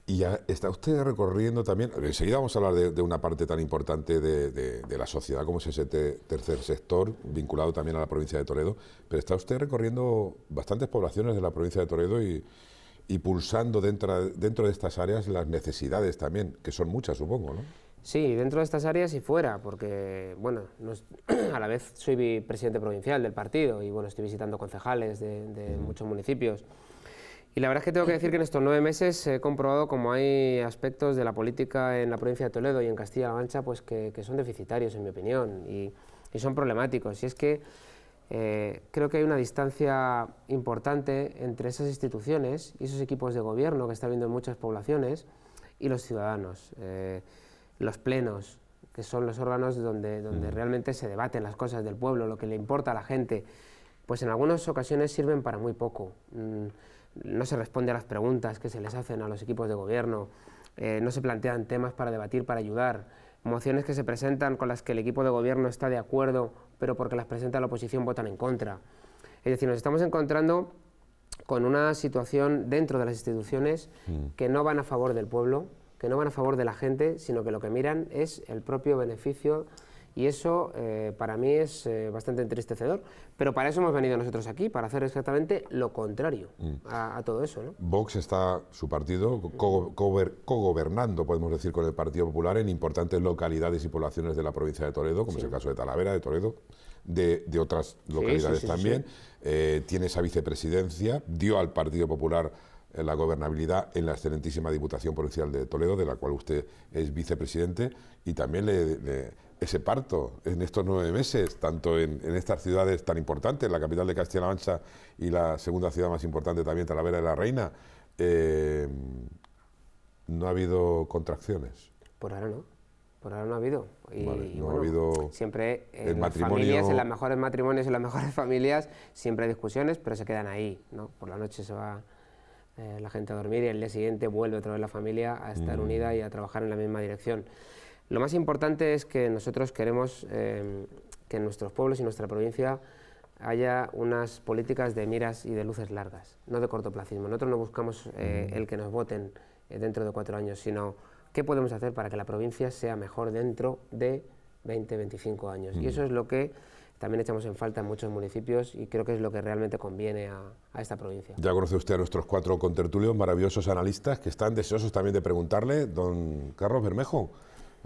Y ya está usted recorriendo también, enseguida vamos a hablar de una parte tan importante de la sociedad como es ese tercer sector, vinculado también a la provincia de Toledo, pero está usted recorriendo bastantes poblaciones de la provincia de Toledo y pulsando dentro de estas áreas las necesidades también, que son muchas, supongo, ¿no? Sí, dentro de estas áreas y fuera, porque, bueno, a la vez soy presidente provincial del partido y, bueno, estoy visitando concejales de muchos municipios. Y la verdad es que tengo que decir que en estos 9 meses he comprobado cómo hay aspectos de la política en la provincia de Toledo y en Castilla-La Mancha pues que son deficitarios, en mi opinión, y son problemáticos. Y es que creo que hay una distancia importante entre esas instituciones y esos equipos de gobierno que está habiendo en muchas poblaciones y los ciudadanos. Los plenos, que son los órganos donde realmente se debaten las cosas del pueblo, lo que le importa a la gente, pues en algunas ocasiones sirven para muy poco. No se responde a las preguntas que se les hacen a los equipos de gobierno, no se plantean temas para debatir, para ayudar, mociones que se presentan con las que el equipo de gobierno está de acuerdo, pero porque las presenta la oposición votan en contra. Es decir, nos estamos encontrando con una situación dentro de las instituciones que no van a favor del pueblo, que no van a favor de la gente, sino que lo que miran es el propio beneficio. Y eso para mí es bastante entristecedor, pero para eso hemos venido nosotros aquí, para hacer exactamente lo contrario a todo eso, ¿no? Vox está, su partido, cogobernando, podemos decir, con el Partido Popular en importantes localidades y poblaciones de la provincia de Toledo, como es el caso de Talavera, de Toledo, de otras localidades también. Tiene esa vicepresidencia, dio al Partido Popular la gobernabilidad en la excelentísima Diputación Provincial de Toledo, de la cual usted es vicepresidente, y también ese parto en estos 9 meses, tanto en estas ciudades tan importantes, la capital de Castilla-La Mancha y la segunda ciudad más importante también, Talavera de la Reina, no ha habido contracciones. Por ahora no. Por ahora no ha habido. Y, vale, no bueno, ha habido siempre en las familias, en las mejores matrimonios, en las mejores familias, siempre hay discusiones, pero se quedan ahí, ¿no? Por la noche se va la gente a dormir y el día siguiente vuelve otra vez la familia a estar unida y a trabajar en la misma dirección. Lo más importante es que nosotros queremos que en nuestros pueblos y nuestra provincia haya unas políticas de miras y de luces largas, no de cortoplacismo. Nosotros no buscamos el que nos voten dentro de 4 años, sino qué podemos hacer para que la provincia sea mejor dentro de 20, 25 años. Y eso es lo que también echamos en falta en muchos municipios y creo que es lo que realmente conviene a esta provincia. Ya conoce usted a nuestros 4 contertulios, maravillosos analistas, que están deseosos también de preguntarle. Don Carlos Bermejo,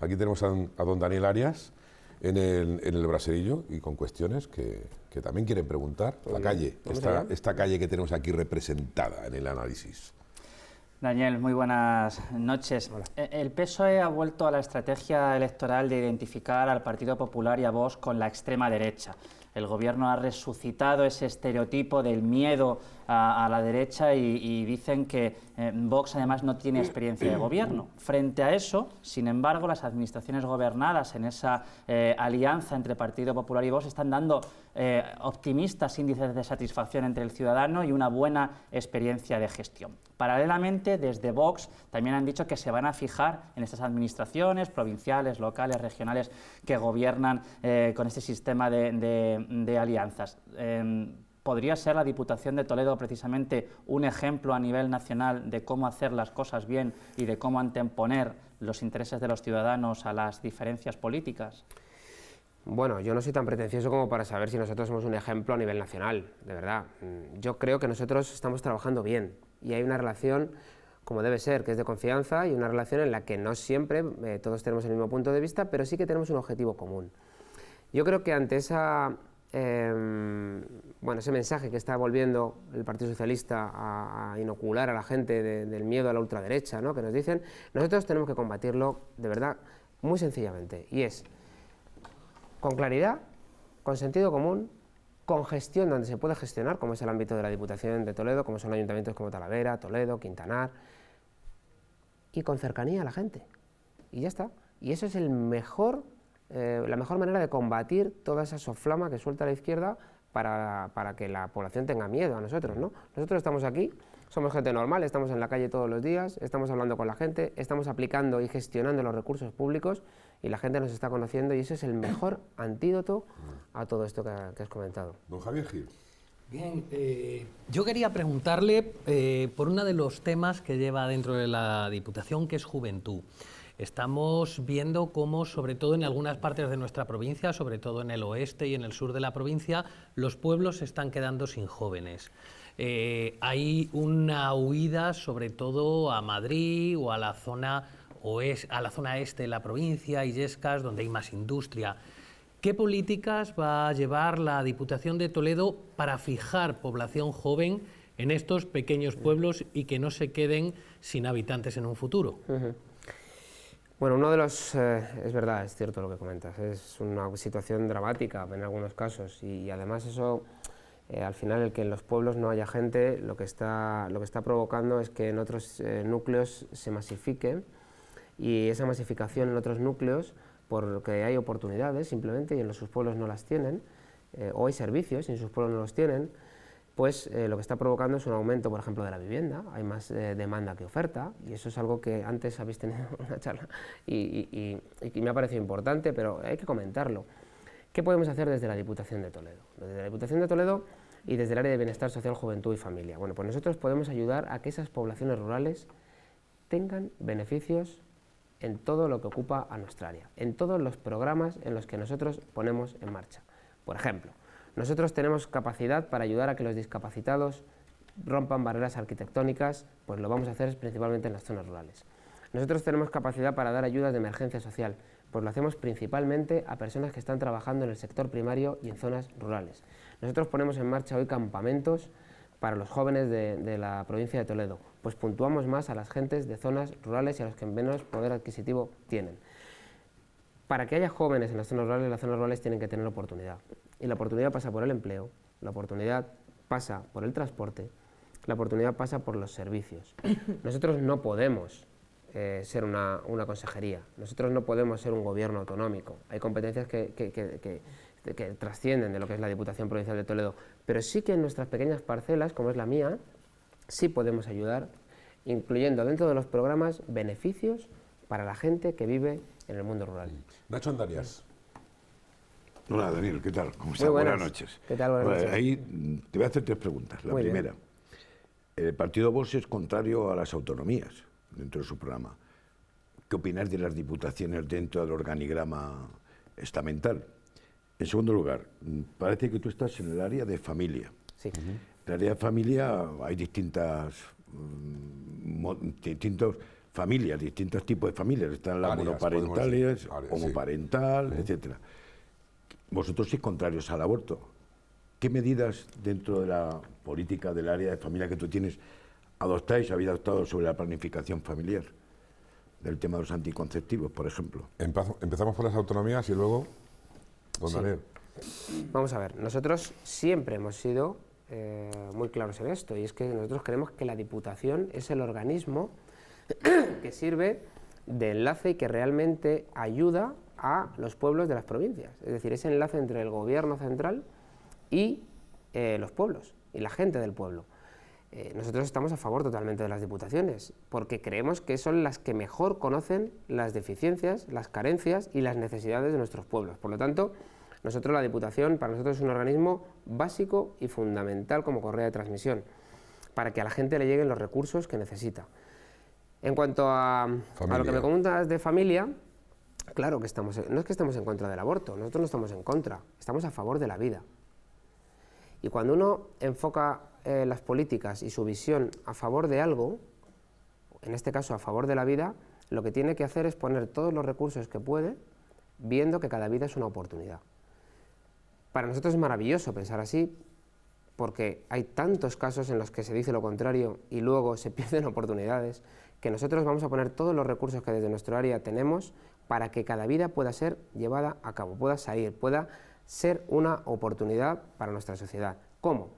aquí tenemos a don Daniel Arias en el Braserillo y con cuestiones que también quieren preguntar. La calle, esta calle que tenemos aquí representada en el análisis. Daniel, muy buenas noches. Hola. El PSOE ha vuelto a la estrategia electoral de identificar al Partido Popular y a Vox con la extrema derecha. El Gobierno ha resucitado ese estereotipo del miedo a la derecha y dicen que Vox además no tiene experiencia de gobierno. Frente a eso, sin embargo, las administraciones gobernadas en esa alianza entre Partido Popular y Vox están dando optimistas índices de satisfacción entre el ciudadano y una buena experiencia de gestión. Paralelamente, desde Vox también han dicho que se van a fijar en estas administraciones provinciales, locales, regionales que gobiernan con este sistema de alianzas. ¿Podría ser la Diputación de Toledo precisamente un ejemplo a nivel nacional de cómo hacer las cosas bien y de cómo anteponer los intereses de los ciudadanos a las diferencias políticas? Bueno, yo no soy tan pretencioso como para saber si nosotros somos un ejemplo a nivel nacional, de verdad. Yo creo que nosotros estamos trabajando bien y hay una relación como debe ser, que es de confianza y una relación en la que no siempre todos tenemos el mismo punto de vista, pero sí que tenemos un objetivo común. Yo creo que ante ese mensaje que está volviendo el Partido Socialista a inocular a la gente del miedo a la ultraderecha, ¿no?, que nos dicen, nosotros tenemos que combatirlo de verdad muy sencillamente, y es con claridad, con sentido común, con gestión donde se puede gestionar, como es el ámbito de la Diputación de Toledo, como son ayuntamientos como Talavera, Toledo, Quintanar, y con cercanía a la gente. Y ya está. Y eso es la mejor manera de combatir toda esa soflama que suelta la izquierda para que la población tenga miedo a nosotros, ¿no? Nosotros estamos aquí, somos gente normal, estamos en la calle todos los días, estamos hablando con la gente, estamos aplicando y gestionando los recursos públicos y la gente nos está conociendo y ese es el mejor antídoto a todo esto que has comentado. Don Javier Gil. Bien, yo quería preguntarle por uno de los temas que lleva dentro de la Diputación, que es juventud. Estamos viendo cómo, sobre todo en algunas partes de nuestra provincia, sobre todo en el oeste y en el sur de la provincia, los pueblos se están quedando sin jóvenes. Hay una huida, sobre todo a Madrid o a la zona este de la provincia, Illescas, donde hay más industria. ¿Qué políticas va a llevar la Diputación de Toledo para fijar población joven en estos pequeños pueblos y que no se queden sin habitantes en un futuro? Bueno, uno de los... es verdad, es cierto lo que comentas, es una situación dramática en algunos casos y además eso, al final el que en los pueblos no haya gente, lo que está provocando es que en otros núcleos se masifique y esa masificación en otros núcleos, porque hay oportunidades simplemente y en sus pueblos no las tienen, o hay servicios y en sus pueblos no los tienen, pues lo que está provocando es un aumento, por ejemplo, de la vivienda, hay más demanda que oferta, y eso es algo que antes habéis tenido una charla y me ha parecido importante, pero hay que comentarlo. ¿Qué podemos hacer desde la Diputación de Toledo? Desde la Diputación de Toledo y desde el área de Bienestar Social, Juventud y Familia. Bueno, pues nosotros podemos ayudar a que esas poblaciones rurales tengan beneficios en todo lo que ocupa a nuestra área, en todos los programas en los que nosotros ponemos en marcha. Por ejemplo, nosotros tenemos capacidad para ayudar a que los discapacitados rompan barreras arquitectónicas, pues lo vamos a hacer principalmente en las zonas rurales. Nosotros tenemos capacidad para dar ayudas de emergencia social, pues lo hacemos principalmente a personas que están trabajando en el sector primario y en zonas rurales. Nosotros ponemos en marcha hoy campamentos para los jóvenes de la provincia de Toledo, pues puntuamos más a las gentes de zonas rurales y a los que menos poder adquisitivo tienen. Para que haya jóvenes en las zonas rurales tienen que tener oportunidad. Y la oportunidad pasa por el empleo, la oportunidad pasa por el transporte, la oportunidad pasa por los servicios. Nosotros no podemos ser una consejería, nosotros no podemos ser un gobierno autonómico. Hay competencias que trascienden de lo que es la Diputación Provincial de Toledo, pero sí que en nuestras pequeñas parcelas, como es la mía, sí podemos ayudar, incluyendo dentro de los programas beneficios para la gente que vive en el mundo rural. Nacho Andarias. Hola Daniel, ¿qué tal? ¿Cómo estás? Buenas noches. ¿Qué tal? Buenas noches. Ahí te voy a hacer tres preguntas. La Muy primera, bien. el partido Vox es contrario a las autonomías dentro de su programa. ¿Qué opinas de las diputaciones dentro del organigrama estamental? En segundo lugar, parece que tú estás en el área de familia. Sí. En el área de familia hay distintas familias, distintos tipos de familias. Están las monoparentales, homoparental, etcétera. Vosotros sois contrarios al aborto. ¿Qué medidas dentro de la política del área de familia que tú tienes habéis adoptado sobre la planificación familiar? Del tema de los anticonceptivos, por ejemplo. Empezamos por las autonomías y luego, don Daniel. Vamos a ver, nosotros siempre hemos sido muy claros en esto, y es que nosotros creemos que la Diputación es el organismo que sirve de enlace y que realmente ayuda a los pueblos de las provincias. Es decir, ese enlace entre el gobierno central y los pueblos, y la gente del pueblo. Nosotros estamos a favor totalmente de las diputaciones, porque creemos que son las que mejor conocen las deficiencias, las carencias y las necesidades de nuestros pueblos. Por lo tanto, nosotros la Diputación, para nosotros es un organismo básico y fundamental como correa de transmisión, para que a la gente le lleguen los recursos que necesita. En cuanto a lo que me comentas de familia, claro que no es que estemos en contra del aborto, nosotros no estamos en contra, estamos a favor de la vida. Y cuando uno enfoca las políticas y su visión a favor de algo, en este caso a favor de la vida, lo que tiene que hacer es poner todos los recursos que puede, viendo que cada vida es una oportunidad. Para nosotros es maravilloso pensar así, porque hay tantos casos en los que se dice lo contrario y luego se pierden oportunidades, que nosotros vamos a poner todos los recursos que desde nuestro área tenemos para que cada vida pueda ser llevada a cabo, pueda salir, pueda ser una oportunidad para nuestra sociedad. ¿Cómo?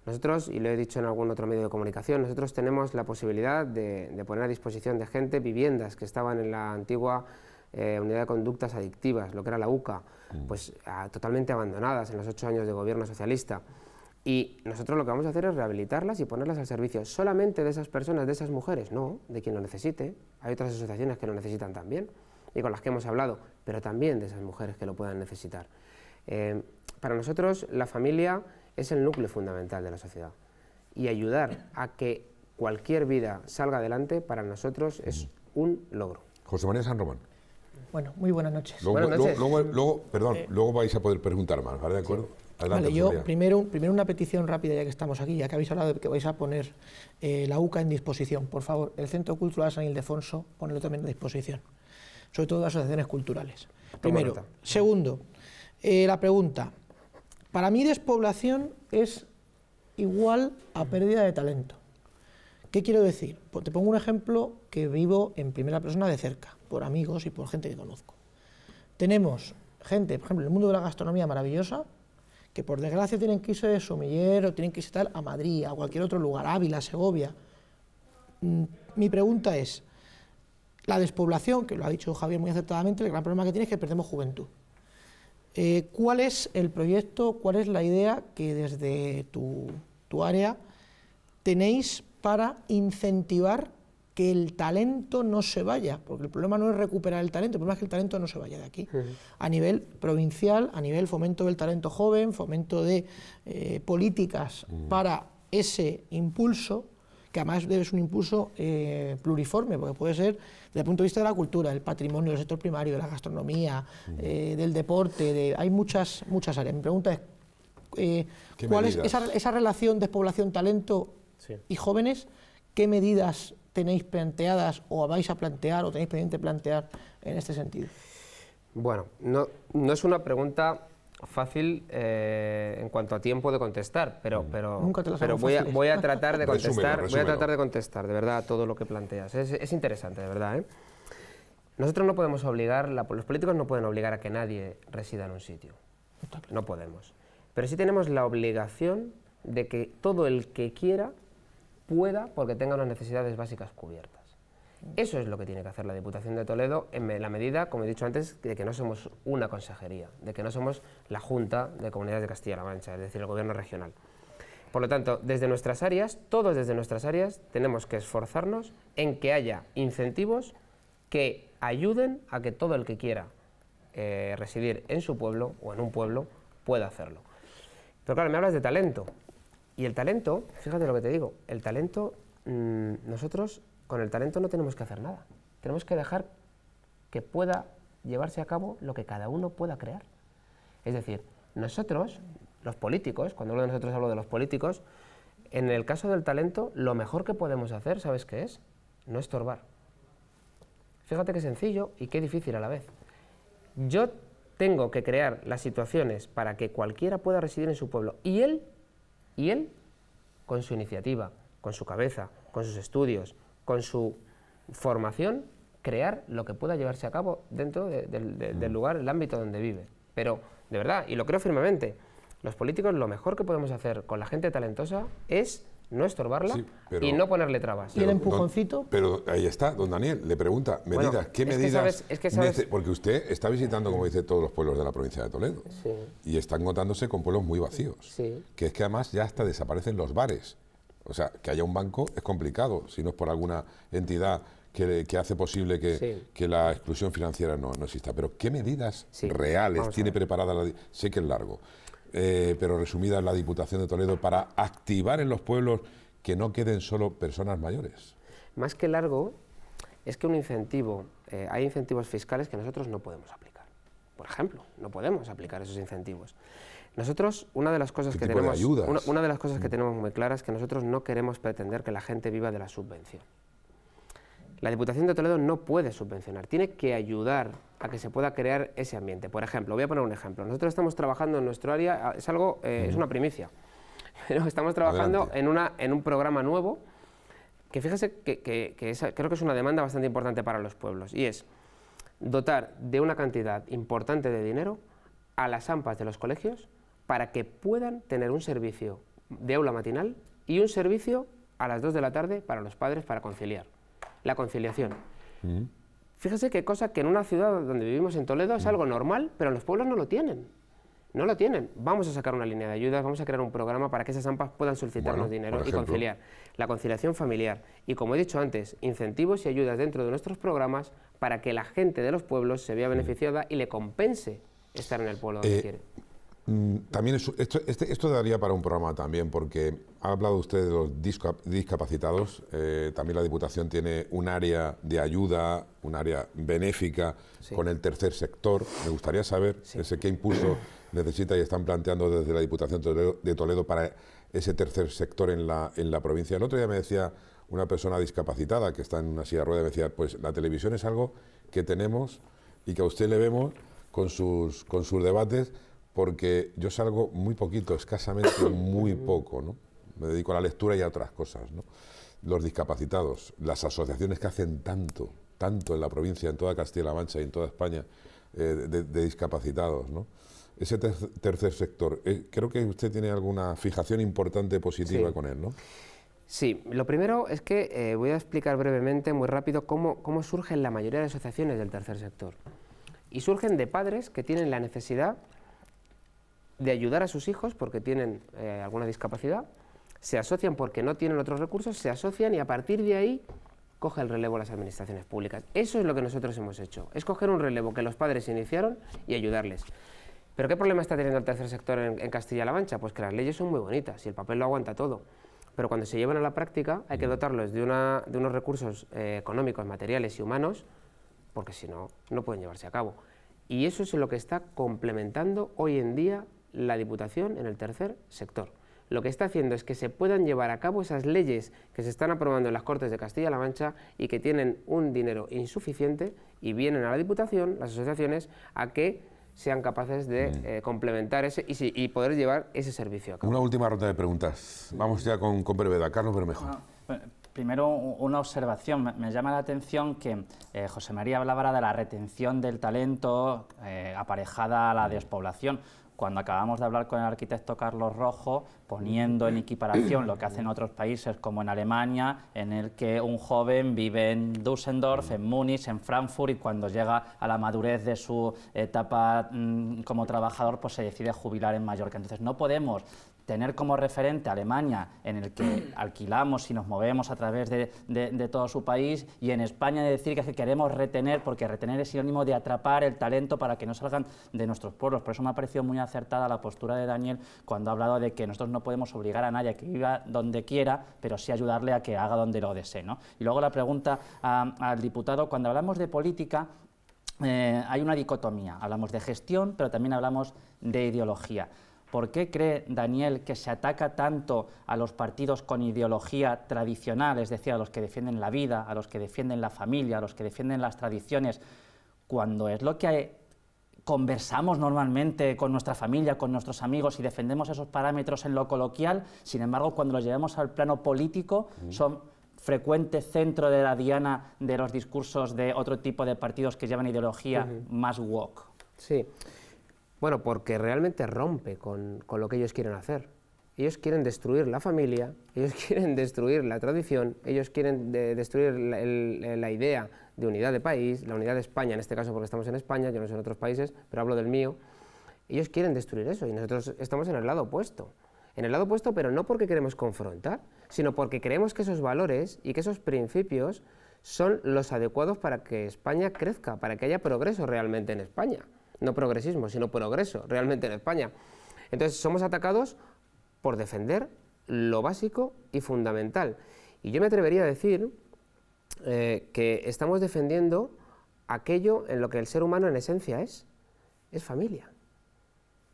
Nosotros, y lo he dicho en algún otro medio de comunicación, nosotros tenemos la posibilidad de poner a disposición de gente viviendas que estaban en la antigua Unidad de Conductas Adictivas, lo que era la UCA, pues totalmente abandonadas en los 8 años de gobierno socialista. Y nosotros lo que vamos a hacer es rehabilitarlas y ponerlas al servicio solamente de esas personas, de esas mujeres, no, de quien lo necesite. Hay otras asociaciones que lo necesitan también y con las que hemos hablado, pero también de esas mujeres que lo puedan necesitar. Para nosotros la familia es el núcleo fundamental de la sociedad y ayudar a que cualquier vida salga adelante para nosotros es un logro. José María San Román. Bueno, muy buenas noches. Luego vais a poder preguntar más, ¿vale? ¿De acuerdo? Adelante, Vale, yo José primero una petición rápida ya que estamos aquí, ya que habéis hablado de que vais a poner la UCA en disposición. Por favor, el Centro Cultural San Ildefonso, ponelo también a disposición, sobre todo de asociaciones culturales. Primero. Segundo, la pregunta. Para mí despoblación es igual a pérdida de talento. ¿Qué quiero decir? Pues te pongo un ejemplo que vivo en primera persona de cerca, por amigos y por gente que conozco. Tenemos gente, por ejemplo, en el mundo de la gastronomía maravillosa, que por desgracia tienen que irse de Somiller o tienen que irse a Madrid, a cualquier otro lugar, Ávila, Segovia. Mi pregunta es, la despoblación, que lo ha dicho Javier muy acertadamente, el gran problema que tiene es que perdemos juventud. ¿Cuál es el proyecto, cuál es la idea que desde tu área tenéis para incentivar que el talento no se vaya? Porque el problema no es recuperar el talento, el problema es que el talento no se vaya de aquí. A nivel provincial, a nivel fomento del talento joven, fomento de políticas para ese impulso, que además debe ser un impulso pluriforme, porque puede ser desde el punto de vista de la cultura, del patrimonio, del sector primario, de la gastronomía, del deporte, hay muchas áreas. Mi pregunta es, ¿cuál es esa relación despoblación-talento y jóvenes? ¿Qué medidas tenéis planteadas o vais a plantear o tenéis pendiente plantear en este sentido? Bueno, no es una pregunta fácil en cuanto a tiempo de contestar, pero voy a tratar de contestar, de verdad todo lo que planteas. Es interesante, de verdad, ¿eh? Nosotros no podemos obligar, los políticos no pueden obligar a que nadie resida en un sitio. No podemos. Pero sí tenemos la obligación de que todo el que quiera pueda, porque tenga unas necesidades básicas cubiertas. Eso es lo que tiene que hacer la Diputación de Toledo en la medida, como he dicho antes, de que no somos una consejería, de que no somos la Junta de Comunidades de Castilla-La Mancha, es decir, el Gobierno regional. Por lo tanto, desde nuestras áreas, todos desde nuestras áreas, tenemos que esforzarnos en que haya incentivos que ayuden a que todo el que quiera residir en su pueblo o en un pueblo pueda hacerlo. Pero claro, me hablas de talento. Y el talento, fíjate lo que te digo, el talento, nosotros con el talento no tenemos que hacer nada. Tenemos que dejar que pueda llevarse a cabo lo que cada uno pueda crear. Es decir, nosotros, los políticos, cuando hablo de nosotros hablo de los políticos, en el caso del talento, lo mejor que podemos hacer, ¿sabes qué es? No estorbar. Fíjate qué sencillo y qué difícil a la vez. Yo tengo que crear las situaciones para que cualquiera pueda residir en su pueblo. Y él, con su iniciativa, con su cabeza, con sus estudios, con su formación, crear lo que pueda llevarse a cabo dentro del lugar, el ámbito donde vive. Pero, de verdad, y lo creo firmemente, los políticos lo mejor que podemos hacer con la gente talentosa es no estorbarla y no ponerle trabas. ¿Y el empujoncito? Pero ahí está, don Daniel, le pregunta, medidas, ¿qué medidas? Porque usted está visitando, como dice, todos los pueblos de la provincia de Toledo y está encontrándose con pueblos muy vacíos, que es que además ya hasta desaparecen los bares. O sea, que haya un banco es complicado, si no es por alguna entidad que hace posible que la exclusión financiera no exista. Pero ¿qué medidas reales tiene preparada la... Sé que es largo, pero resumida la Diputación de Toledo para activar en los pueblos que no queden solo personas mayores? Más que largo, es que un incentivo, hay incentivos fiscales que nosotros no podemos aplicar. Por ejemplo, no podemos aplicar esos incentivos. Nosotros, una de las cosas que tenemos muy claras es que nosotros no queremos pretender que la gente viva de la subvención. La Diputación de Toledo no puede subvencionar, tiene que ayudar a que se pueda crear ese ambiente. Por ejemplo, voy a poner un ejemplo. Nosotros estamos trabajando en nuestro área, es algo, es una primicia, pero estamos trabajando en un programa nuevo que fíjese que creo que es una demanda bastante importante para los pueblos, y es dotar de una cantidad importante de dinero a las AMPAs de los colegios para que puedan tener un servicio de aula matinal y un servicio a las 2 de la tarde para los padres para conciliar. La conciliación. Fíjese qué cosa que en una ciudad donde vivimos, en Toledo, es algo normal, pero en los pueblos no lo tienen. No lo tienen. Vamos a sacar una línea de ayudas, vamos a crear un programa para que esas AMPAs puedan solicitarnos dinero y conciliar. La conciliación familiar. Y como he dicho antes, incentivos y ayudas dentro de nuestros programas para que la gente de los pueblos se vea beneficiada y le compense estar en el pueblo donde quiere. También esto daría para un programa también, porque ha hablado usted de los discapacitados. También la Diputación tiene un área de ayuda, un área benéfica con el tercer sector. Me gustaría saber qué impulso necesita y están planteando desde la Diputación de Toledo para ese tercer sector en la provincia. El otro día me decía una persona discapacitada que está en una silla de ruedas, me decía, pues la televisión es algo que tenemos y que a usted le vemos con sus debates, porque yo salgo muy poquito, escasamente muy poco, ¿no? Me dedico a la lectura y a otras cosas, ¿no? Los discapacitados, las asociaciones que hacen tanto en la provincia, en toda Castilla-La Mancha y en toda España, de discapacitados, ¿no? Ese tercer sector, creo que usted tiene alguna fijación importante positiva con él, ¿no? Sí, lo primero es que voy a explicar brevemente, muy rápido, cómo surgen la mayoría de asociaciones del tercer sector. Y surgen de padres que tienen la necesidad de ayudar a sus hijos porque tienen alguna discapacidad, se asocian porque no tienen otros recursos, se asocian y a partir de ahí coge el relevo las administraciones públicas. Eso es lo que nosotros hemos hecho, es coger un relevo que los padres iniciaron y ayudarles. ¿Pero qué problema está teniendo el tercer sector en Castilla-La Mancha? Pues que las leyes son muy bonitas y el papel lo aguanta todo, pero cuando se llevan a la práctica hay que dotarlos de unos recursos económicos, materiales y humanos, porque si no, no pueden llevarse a cabo. Y eso es lo que está complementando hoy en día la Diputación en el tercer sector. Lo que está haciendo es que se puedan llevar a cabo esas leyes que se están aprobando en las Cortes de Castilla-La Mancha y que tienen un dinero insuficiente y vienen a la Diputación, las asociaciones, a que sean capaces de complementar y poder llevar ese servicio a cabo. Una última ronda de preguntas. Vamos ya con brevedad. Carlos Bermejo. Primero, una observación. Me llama la atención que José María hablaba ahora de la retención del talento aparejada a la despoblación, cuando acabamos de hablar con el arquitecto Carlos Rojo, poniendo en equiparación lo que hacen otros países como en Alemania, en el que un joven vive en Düsseldorf, en Múnich, en Frankfurt, y cuando llega a la madurez de su etapa como trabajador, pues se decide jubilar en Mallorca. Entonces no podemos tener como referente a Alemania, en el que alquilamos y nos movemos a través de todo su país, y en España decir que queremos retener, porque retener es sinónimo de atrapar el talento para que no salgan de nuestros pueblos. Por eso me ha parecido muy acertada la postura de Daniel cuando ha hablado de que nosotros no podemos obligar a nadie a que viva donde quiera, pero sí ayudarle a que haga donde lo desee, ¿no? Y luego la pregunta al diputado: cuando hablamos de política, hay una dicotomía, hablamos de gestión, pero también hablamos de ideología. ¿Por qué cree Daniel que se ataca tanto a los partidos con ideología tradicional, es decir, a los que defienden la vida, a los que defienden la familia, a los que defienden las tradiciones, cuando es lo que conversamos normalmente con nuestra familia, con nuestros amigos, y defendemos esos parámetros en lo coloquial? Sin embargo, cuando los llevamos al plano político, son frecuente centro de la diana de los discursos de otro tipo de partidos que llevan ideología más woke? Sí. Bueno, porque realmente rompe con lo que ellos quieren hacer. Ellos quieren destruir la familia, ellos quieren destruir la tradición, ellos quieren destruir la idea de unidad de país, la unidad de España, en este caso porque estamos en España, yo no sé en otros países, pero hablo del mío. Ellos quieren destruir eso y nosotros estamos en el lado opuesto. En el lado opuesto, pero no porque queremos confrontar, sino porque creemos que esos valores y que esos principios son los adecuados para que España crezca, para que haya progreso realmente en España. No progresismo, sino progreso realmente en España. Entonces somos atacados por defender lo básico y fundamental. Y yo me atrevería a decir que estamos defendiendo aquello en lo que el ser humano en esencia es familia,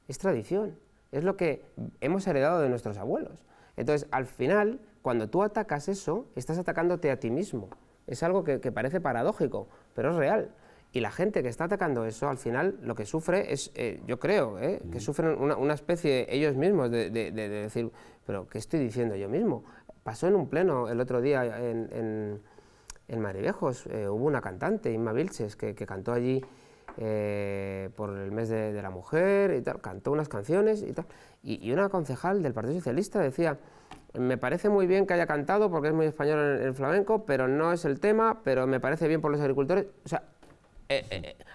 es tradición, es lo que hemos heredado de nuestros abuelos. Entonces, al final, cuando tú atacas eso, estás atacándote a ti mismo. Es algo que parece paradójico, pero es real. Y la gente que está atacando eso, al final, lo que sufre es, yo creo, que sufren una especie ellos mismos de decir, pero ¿qué estoy diciendo yo mismo? pasó en un pleno el otro día en Madridejos. Hubo una cantante, Inma Vilches, que cantó allí por el mes de la mujer y tal, cantó unas canciones y tal, y una concejal del Partido Socialista decía: me parece muy bien que haya cantado porque es muy español en el flamenco, pero no es el tema, pero me parece bien por los agricultores. O sea,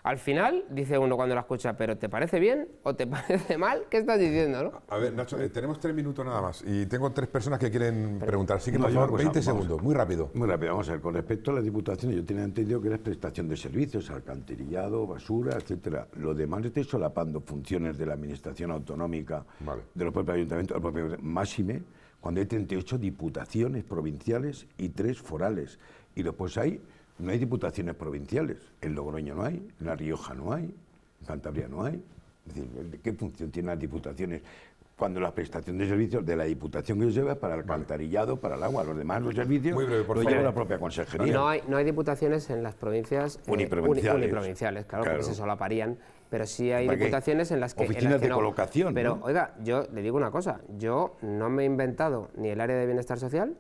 al final dice uno cuando la escucha, pero ¿te parece bien o te parece mal? ¿Qué estás diciendo, no? A ver, Nacho, tenemos 3 minutos nada más y tengo 3 personas que quieren preguntar, así que No, por yo favor, una cosa, 20 segundos, muy rápido. Muy rápido, vamos a ver. Con respecto a las diputaciones, yo tenía entendido que era prestación de servicios, alcantarillado, basura, etcétera. Lo demás estoy solapando funciones de la administración autonómica, de los propios ayuntamientos, del propio máxime, cuando hay 38 diputaciones provinciales y 3 forales. Y después no hay diputaciones provinciales. En Logroño no hay, en La Rioja no hay, en Cantabria no hay. Es decir, ¿qué función tienen las diputaciones? Cuando la prestación de servicios de la diputación que se lleva para el alcantarillado, para el agua, los demás los servicios lo lleva la propia consejería. No hay diputaciones en las provincias uniprovinciales, claro, porque se solaparían, pero sí hay diputaciones en las que... Oficinas de colocación. Pero, ¿no? oiga, yo le digo una cosa, yo no me he inventado ni el área de bienestar social,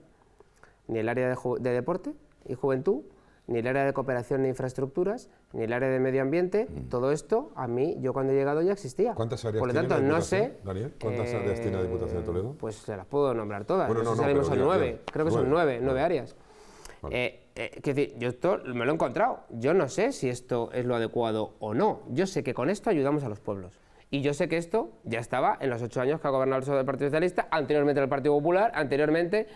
ni el área de deporte y juventud, ni el área de cooperación e infraestructuras, ni el área de medio ambiente. Todo esto, a mí, yo cuando he llegado ya existía. ¿Cuántas áreas Por lo tiene tanto, la no Diputación, sé... Daniel? ¿Cuántas áreas tiene la Diputación de Toledo? Pues se las puedo nombrar todas. Bueno, no sé si salimos son 9, creo que son 9 áreas. Vale. Es decir, yo esto me lo he encontrado. Yo no sé si esto es lo adecuado o no. Yo sé que con esto ayudamos a los pueblos. Y yo sé que esto ya estaba en los 8 años que ha gobernado el Partido Socialista, anteriormente el Partido Popular, anteriormente...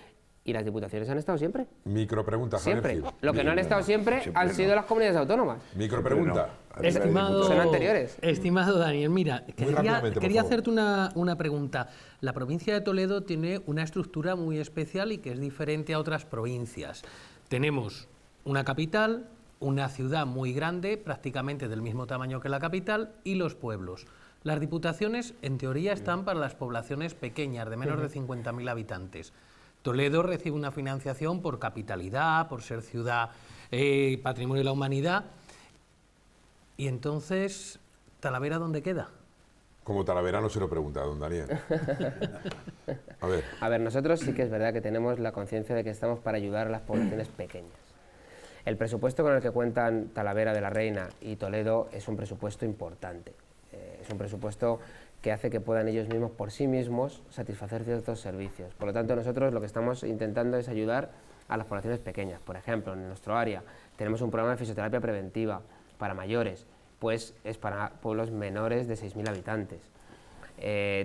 Y las diputaciones han estado siempre. Micropregunta, Javier Siempre. Gil. Lo que no han estado siempre han sido las comunidades autónomas. Micropregunta. Son anteriores. Estimado Daniel, mira, quería favor. hacerte una pregunta. La provincia de Toledo tiene una estructura muy especial y que es diferente a otras provincias. Tenemos una capital, una ciudad muy grande, prácticamente del mismo tamaño que la capital, y los pueblos. Las diputaciones, en teoría, están para las poblaciones pequeñas, de menos de 50.000 habitantes. Toledo recibe una financiación por capitalidad, por ser ciudad patrimonio de la humanidad. Y entonces, ¿Talavera dónde queda? Como Talavera no se lo pregunta, don Daniel. A ver, nosotros sí que es verdad que tenemos la conciencia de que estamos para ayudar a las poblaciones pequeñas. El presupuesto con el que cuentan Talavera de la Reina y Toledo es un presupuesto importante. Es un presupuesto que hace que puedan ellos mismos, por sí mismos, satisfacer ciertos servicios. Por lo tanto, nosotros lo que estamos intentando es ayudar a las poblaciones pequeñas. Por ejemplo, en nuestro área tenemos un programa de fisioterapia preventiva para mayores, pues es para pueblos menores de 6.000 habitantes.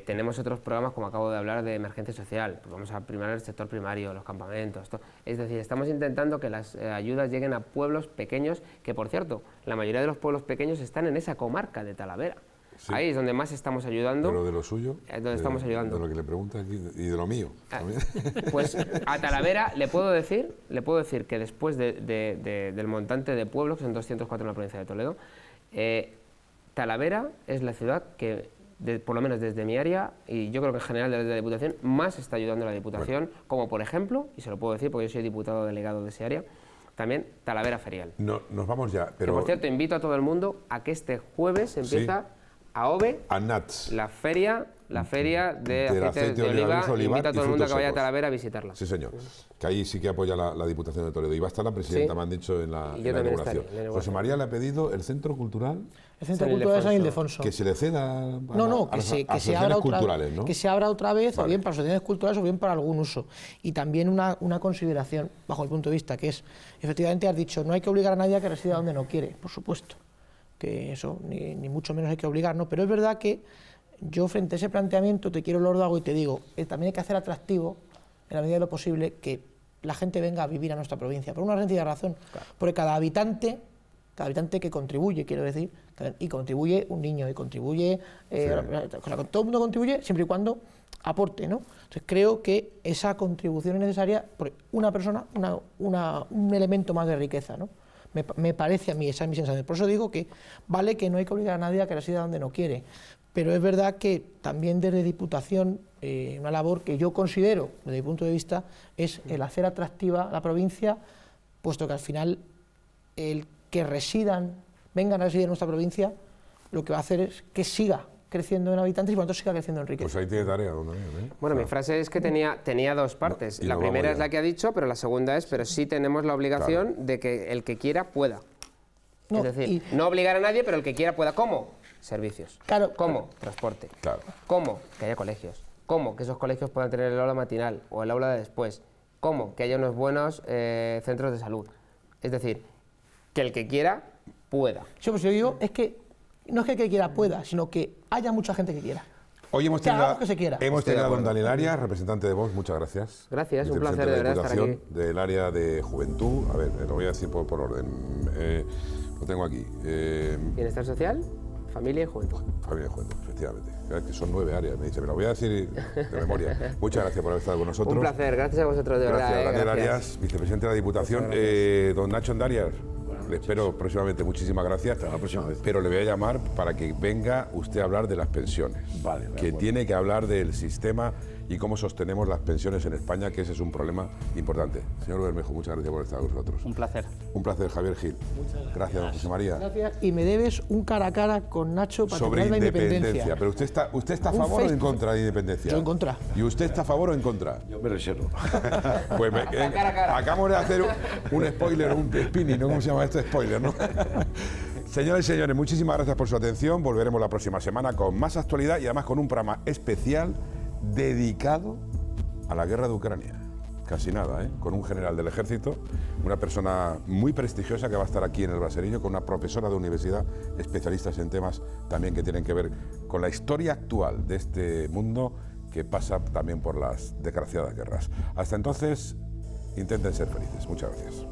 Tenemos otros programas, como acabo de hablar, de emergencia social, pues vamos a primar el sector primario, los campamentos. Es decir, estamos intentando que las ayudas lleguen a pueblos pequeños, que por cierto, la mayoría de los pueblos pequeños están en esa comarca de Talavera. Sí. Ahí es donde más estamos ayudando. Pero de lo suyo, estamos ayudando. De lo que le pregunta aquí y de lo mío. Pues a Talavera le puedo decir que después del montante de pueblos, que son 204 en la provincia de Toledo, Talavera es la ciudad que, por lo menos desde mi área, y yo creo que en general desde la Diputación, más está ayudando a la Diputación, como por ejemplo, y se lo puedo decir porque yo soy diputado delegado de ese área, también Talavera Ferial. No, nos vamos ya, pero... Que, por cierto, invito a todo el mundo a que este jueves empieza... AOVE, la feria de aceite de oliva, invita a todo el mundo a que vaya a Talavera a visitarla. Sí, señor, que ahí sí que apoya la Diputación de Toledo. Y va a estar la presidenta, me han dicho, en la inauguración. José María le ha pedido el Centro Cultural... El Centro Cultural de San Ildefonso. Que se le ceda que se abra culturales, ¿no? Que se abra otra vez, o bien para asociaciones culturales o bien para algún uso. Y también una consideración, bajo el punto de vista, que es, efectivamente has dicho, no hay que obligar a nadie a que resida donde no quiere, por supuesto. Que eso ni mucho menos hay que obligar, ¿no? Pero es verdad que yo frente a ese planteamiento te quiero lo hago y te digo, también hay que hacer atractivo, en la medida de lo posible, que la gente venga a vivir a nuestra provincia, por una sencilla razón, porque cada habitante que contribuye, quiero decir, y contribuye un niño, y contribuye, todo el mundo contribuye siempre y cuando aporte, ¿no? Entonces creo que esa contribución es necesaria, porque una persona, un elemento más de riqueza, ¿no? Me parece a mí, esa es mi sensación. Por eso digo que vale que no hay que obligar a nadie a que resida donde no quiere, pero es verdad que también desde Diputación una labor que yo considero, desde mi punto de vista, es el hacer atractiva la provincia, puesto que al final el que vengan a residir en nuestra provincia, lo que va a hacer es que siga creciendo en habitantes y por lo tanto siga creciendo en riqueza. Pues ahí tiene tarea, don Daniel, ¿eh? Bueno, mi frase es que tenía dos partes. No, la primera es la que ha dicho, pero la segunda es, pero sí tenemos la obligación de que el que quiera pueda. No, es decir, no obligar a nadie, pero el que quiera pueda. ¿Cómo? Servicios. Claro. ¿Cómo? Transporte. Claro. ¿Cómo? Que haya colegios. ¿Cómo? Que esos colegios puedan tener el aula matinal o el aula de después. ¿Cómo? Que haya unos buenos centros de salud. Es decir, que el que quiera pueda. Sí, pues yo digo, es que no es que el que quiera pueda, sino que haya mucha gente que quiera. Hoy hemos Que tenido, hagamos que se quiera. hemos Estoy de tenido a don acuerdo. Daniel Arias, representante de Vox, muchas gracias. Gracias, un placer, Vicepresidente de verdad, estar Diputación del área de juventud. A ver, lo voy a decir por orden. Lo tengo aquí. Bienestar social, familia y juventud. Familia y juventud, efectivamente. Es que son 9 áreas, me dice, me lo voy a decir de memoria. Muchas gracias por haber estado con nosotros. Un placer, gracias a vosotros, de Gracias, verdad. Daniel Gracias. Arias, vicepresidente de la Diputación. Don Nacho Endarias, le espero próximamente. Muchísimas gracias. Hasta la próxima vez. Pero le voy a llamar para que venga usted a hablar de las pensiones. Vale, de que acuerdo. tiene que hablar del sistema y cómo sostenemos las pensiones en España, que ese es un problema importante. Señor Bermejo, muchas gracias por estar con nosotros. Un placer. Un placer, Javier Gil. Gracias, don José María. Gracias. Y me debes un cara a cara con Nacho para Sobre terminar la independencia. Pero usted está a Un favor o face en to contra de independencia. Yo en contra. ¿Y usted está a favor o en contra? Yo me reservo. Pues acabamos de hacer un spoiler, un spinning, ¿no? ¿Cómo se llama esto? Spoiler, ¿no? Señoras y señores, muchísimas gracias por su atención. Volveremos la próxima semana con más actualidad y además con un programa especial dedicado a la guerra de Ucrania. Casi nada, ¿eh? Con un general del ejército, una persona muy prestigiosa que va a estar aquí en el Braserillo, con una profesora de universidad, especialistas en temas también que tienen que ver con la historia actual de este mundo que pasa también por las desgraciadas guerras. Hasta entonces, intenten ser felices. Muchas gracias.